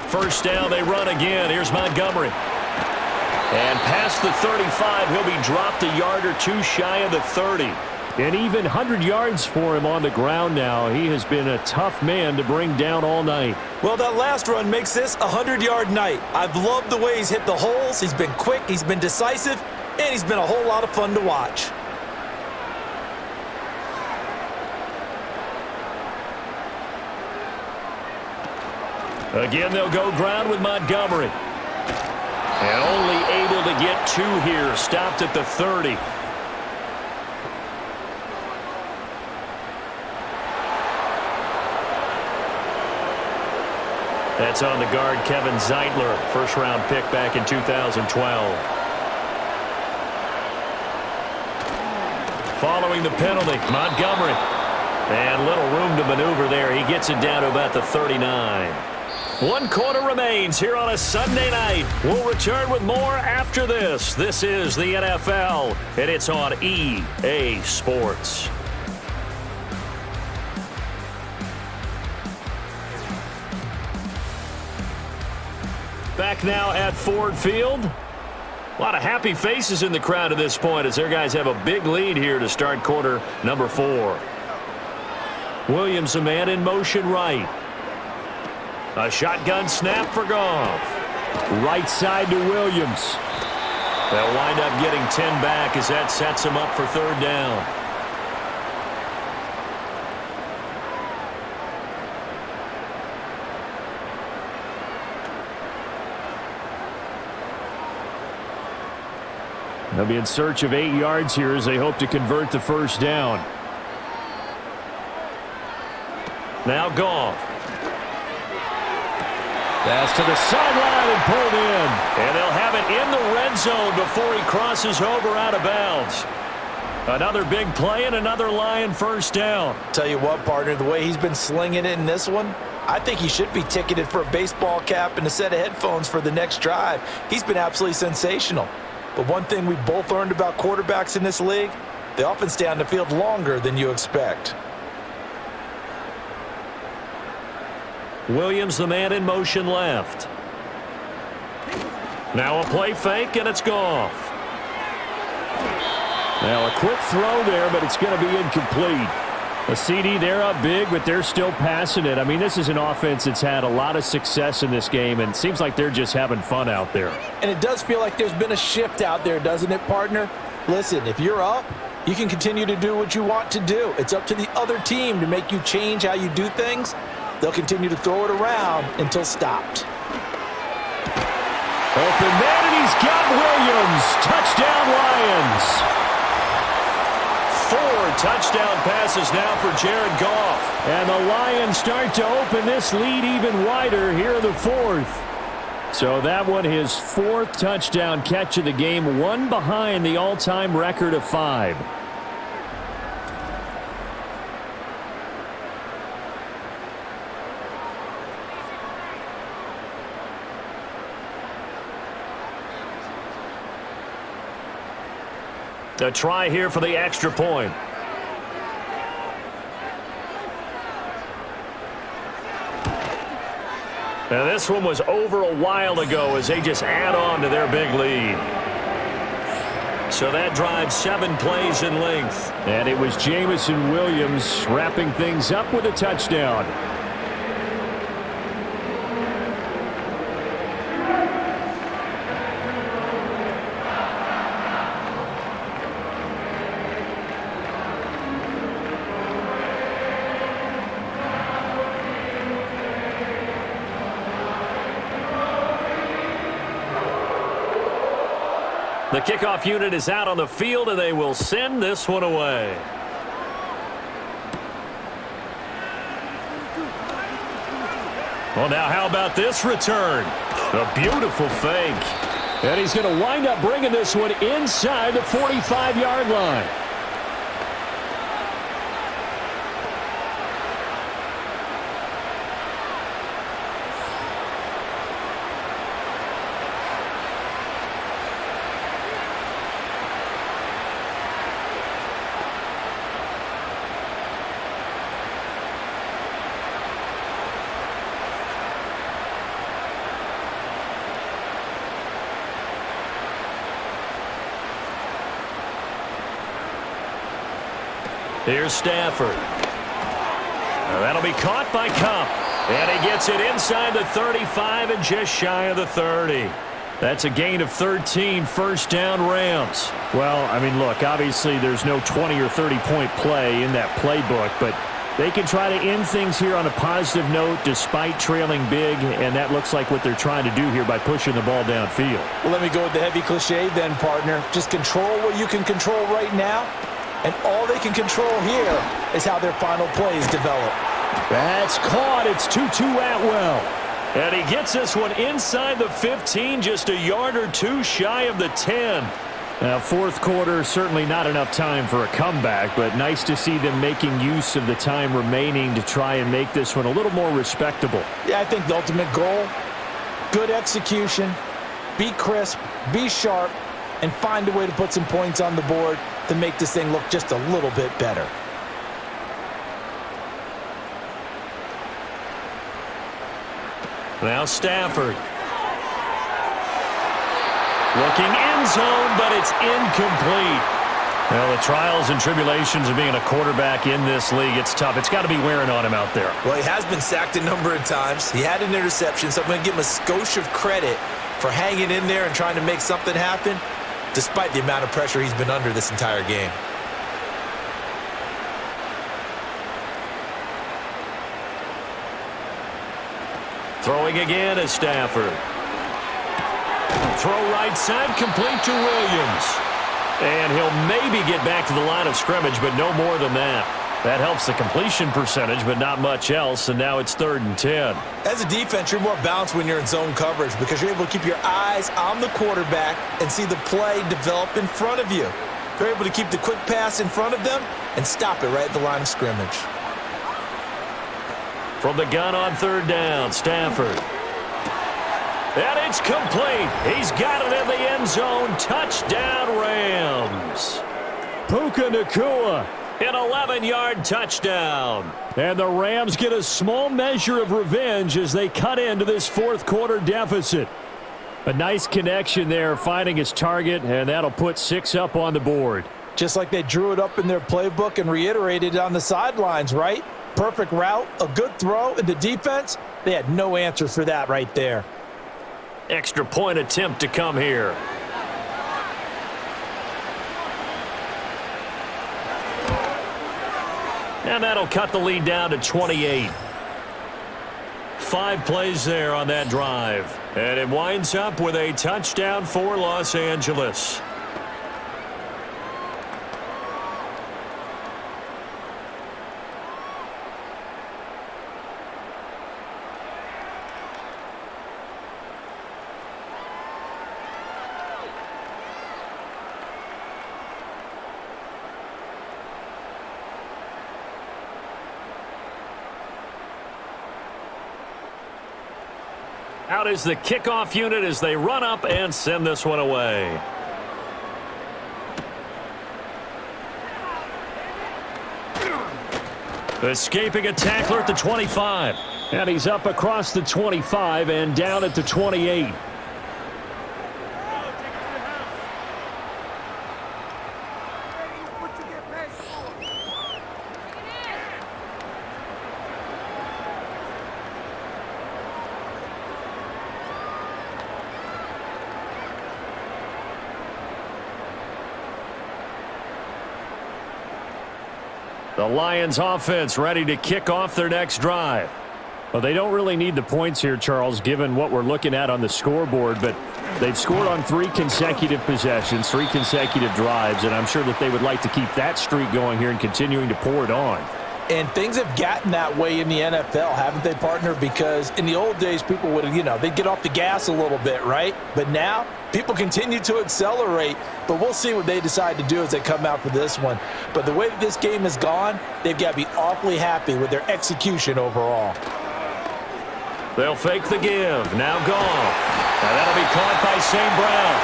First down, they run again. Here's Montgomery. And past the 35, he'll be dropped a yard or 2 shy of the 30. And even 100 yards for him on the ground now. He has been a tough man to bring down all night. Well, that last run makes this a 100-yard night. I've loved the way he's hit the holes. He's been quick, he's been decisive, and he's been a whole lot of fun to watch. Again, they'll go ground with Montgomery. And only able to get 2 here. Stopped at the 30. That's on the guard, Kevin Zeitler, first-round pick back in 2012. Following the penalty, Montgomery. And little room to maneuver there. He gets it down to about the 39. 1 quarter remains here on a Sunday night. We'll return with more after this. This is the NFL, and it's on EA Sports. Back now at Ford Field. A lot of happy faces in the crowd at this point as their guys have a big lead here to start quarter number 4. Williams, a man in motion right. A shotgun snap for Goff. Right side to Williams. They'll wind up getting 10 back as that sets them up for 3rd down. They'll be in search of 8 yards here as they hope to convert the first down. Now Goff. Pass to the sideline and pulled in. And they'll have it in the red zone before he crosses over out of bounds. Another big play and another Lion first down. Tell you what, partner, the way he's been slinging it in this one, I think he should be ticketed for a baseball cap and a set of headphones for the next drive. He's been absolutely sensational. But one thing we both learned about quarterbacks in this league, they often stay on the field longer than you expect. Williams, the man in motion left. Now a play fake, and it's Goff. Now a quick throw there, but it's going to be incomplete. A CD, they're up big, but they're still passing it. I mean, this is an offense that's had a lot of success in this game, and it seems like they're just having fun out there. And it does feel like there's been a shift out there, doesn't it, partner? Listen, if you're up, you can continue to do what you want to do. It's up to the other team to make you change how you do things. They'll continue to throw it around until stopped. Open man, and he's got Williams. Touchdown, Lions. 4 touchdown passes now for Jared Goff. And the Lions start to open this lead even wider here in the 4th. So that one, his 4th touchdown catch of the game, one behind the all-time record of 5. A try here for the extra point. Now this one was over a while ago as they just add on to their big lead. So that drives 7 plays in length. And it was Jamison Williams wrapping things up with a touchdown. The kickoff unit is out on the field, and they will send this one away. Well, now how about this return? A beautiful fake. And he's going to wind up bringing this one inside the 45-yard line. Here's Stafford. Now that'll be caught by Cup. And he gets it inside the 35 and just shy of the 30. That's a gain of 13, first down Rams. Well, I mean, look, obviously there's no 20 or 30-point play in that playbook, but they can try to end things here on a positive note despite trailing big, and that looks like what they're trying to do here by pushing the ball downfield. Well, let me go with the heavy cliche then, partner. Just control what you can control right now. And all they can control here is how their final plays develop. That's caught. It's Tutu Atwell. And he gets this one inside the 15, just a yard or two shy of the 10. Now, 4th quarter, certainly not enough time for a comeback, but nice to see them making use of the time remaining to try and make this one a little more respectable. Yeah, I think the ultimate goal, good execution, be crisp, be sharp, and find a way to put some points on the board to make this thing look just a little bit better. Now Stafford. Looking end zone, but it's incomplete. Well, the trials and tribulations of being a quarterback in this league, it's tough. It's got to be wearing on him out there. Well, he has been sacked a number of times. He had an interception, so I'm going to give him a skosh of credit for hanging in there and trying to make something happen, despite the amount of pressure he's been under this entire game. Throwing again is Stafford. Throw right side, complete to Williams. And he'll maybe get back to the line of scrimmage, but no more than that. That helps the completion percentage, but not much else, and now it's 3rd and 10. As a defense, you're more balanced when you're in zone coverage because you're able to keep your eyes on the quarterback and see the play develop in front of you. They're able to keep the quick pass in front of them and stop it right at the line of scrimmage. From the gun on third down, Stafford. And it's complete. He's got it in the end zone. Touchdown, Rams. Puka Nacua, an 11-yard touchdown. And the Rams get a small measure of revenge as they cut into this fourth quarter deficit. A nice connection there, finding his target, and that'll put 6 up on the board. Just like they drew it up in their playbook and reiterated it on the sidelines, right? Perfect route, a good throw, and the defense, they had no answer for that right there. Extra point attempt to come here. And that'll cut the lead down to 28. 5 plays there on that drive. And it winds up with a touchdown for Los Angeles. Out is the kickoff unit as they run up and send this one away. Escaping a tackler at the 25. And he's up across the 25 and down at the 28. The Lions offense ready to kick off their next drive. Well, they don't really need the points here, Charles, given what we're looking at on the scoreboard, but they've scored on 3 consecutive possessions, 3 consecutive drives, and I'm sure that they would like to keep that streak going here and continuing to pour it on. And things have gotten that way in the NFL, haven't they, partner? Because in the old days, people would, they'd get off the gas a little bit, right? But now, people continue to accelerate, but we'll see what they decide to do as they come out for this one. But the way that this game has gone, they've got to be awfully happy with their execution overall. They'll fake the give. Now gone. Now that'll be caught by St. Brown.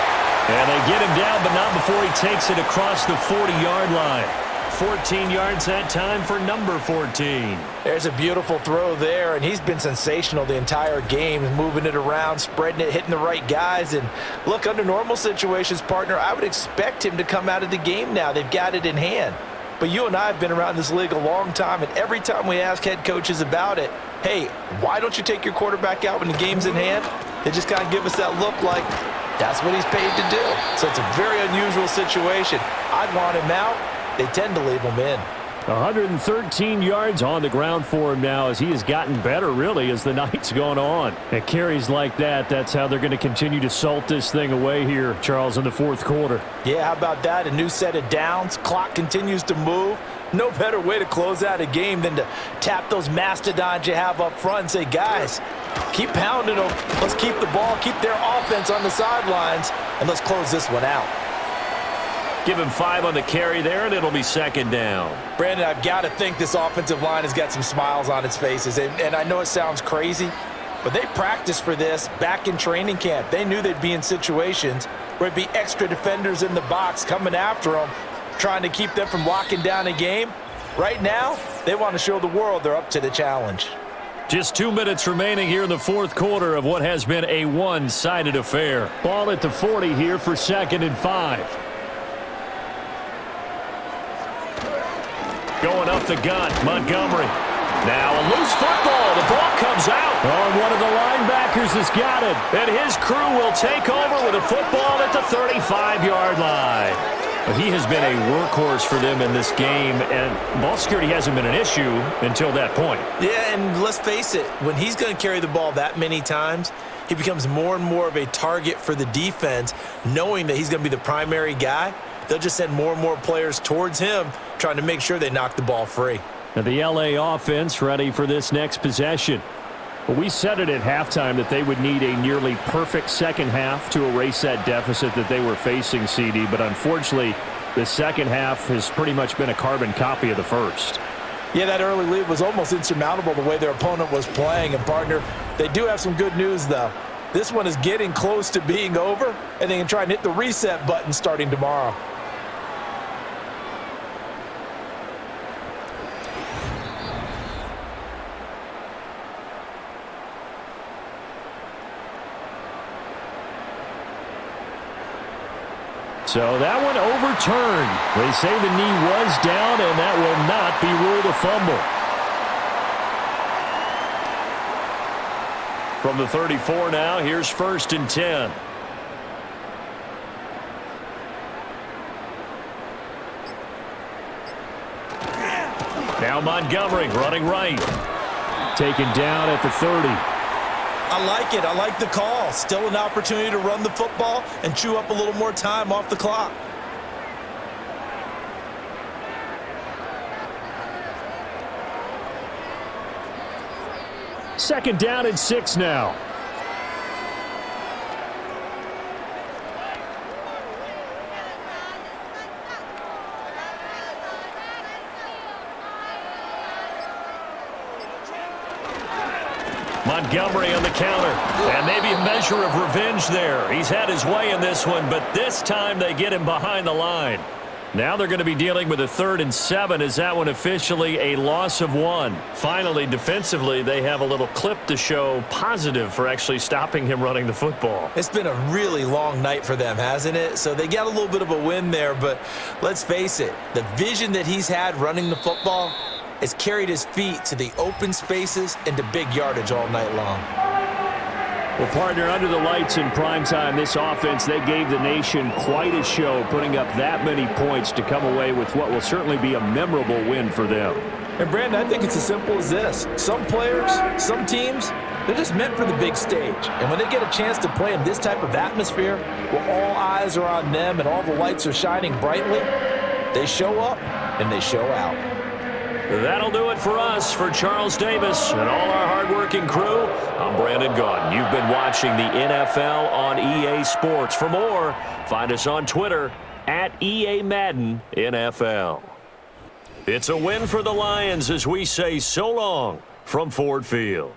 And they get him down, but not before he takes it across the 40-yard line. 14 yards that time for number 14. There's a beautiful throw there, and he's been sensational the entire game, moving it around, spreading it, hitting the right guys. And look, under normal situations, partner, I would expect him to come out of the game now. They've got it in hand. But you and I have been around this league a long time, and every time we ask head coaches about it, hey, why don't you take your quarterback out when the game's in hand? They just kind of give us that look like that's what he's paid to do. So it's a very unusual situation. I'd want him out. They tend to leave him in. 113 yards on the ground for him now as he has gotten better, really, as the night's gone on. And carries like that, that's how they're going to continue to salt this thing away here, Charles, in the fourth quarter. Yeah, how about that? A new set of downs. Clock continues to move. No better way to close out a game than to tap those mastodons you have up front and say, guys, keep pounding them. Let's keep the ball, keep their offense on the sidelines, and let's close this one out. Give him 5 on the carry there, and it'll be second down. Brandon, I've got to think this offensive line has got some smiles on its faces. And I know it sounds crazy, but they practiced for this back in training camp. They knew they'd be in situations where it'd be extra defenders in the box coming after them, trying to keep them from locking down a game. Right now, they want to show the world they're up to the challenge. Just 2 minutes remaining here in the fourth quarter of what has been a one-sided affair. Ball at the 40 here for 2nd and 5. Going up the gut, Montgomery. Now a loose football. The ball comes out. Oh, one of the linebackers has got it. And his crew will take over with a football at the 35-yard line. But he has been a workhorse for them in this game, and ball security hasn't been an issue until that point. Yeah, and let's face it, when he's going to carry the ball that many times, he becomes more and more of a target for the defense, knowing that he's going to be the primary guy. They'll just send more and more players towards him, trying to make sure they knock the ball free. And the LA offense ready for this next possession. Well, we said it at halftime that they would need a nearly perfect second half to erase that deficit that they were facing, CD. But unfortunately, The second half has pretty much been a carbon copy of the first. Yeah, that early lead was almost insurmountable the way their opponent was playing. And, partner, they do have some good news, though. This one is getting close to being over, and they can try and hit the reset button starting tomorrow. So that one overturned. They say the knee was down, and that will not be ruled a fumble. From the 34 now, here's 1st and 10. Now Montgomery running right. Taken down at the 30. I like it. I like the call. Still an opportunity to run the football and chew up a little more time off the clock. Second down and 6 now. Montgomery on the counter, and maybe a measure of revenge there. He's had his way in this one, but this time they get him behind the line. Now they're going to be dealing with a 3rd and 7. Is that one officially a loss of 1? Finally, defensively, they have a little clip to show positive for actually stopping him running the football. It's been a really long night for them, hasn't it? So they got a little bit of a win there, but let's face it, the vision that he's had running the football has carried his feet to the open spaces and to big yardage all night long. Well, partner, under the lights in primetime, this offense, they gave the nation quite a show, putting up that many points to come away with what will certainly be a memorable win for them. And, Brandon, I think it's as simple as this. Some players, some teams, they're just meant for the big stage. And when they get a chance to play in this type of atmosphere where all eyes are on them and all the lights are shining brightly, they show up and they show out. That'll do it for us. For Charles Davis and all our hardworking crew, I'm Brandon Gaudin. You've been watching the NFL on EA Sports. For more, find us on Twitter at EA Madden NFL. It's a win for the Lions as we say so long from Ford Field.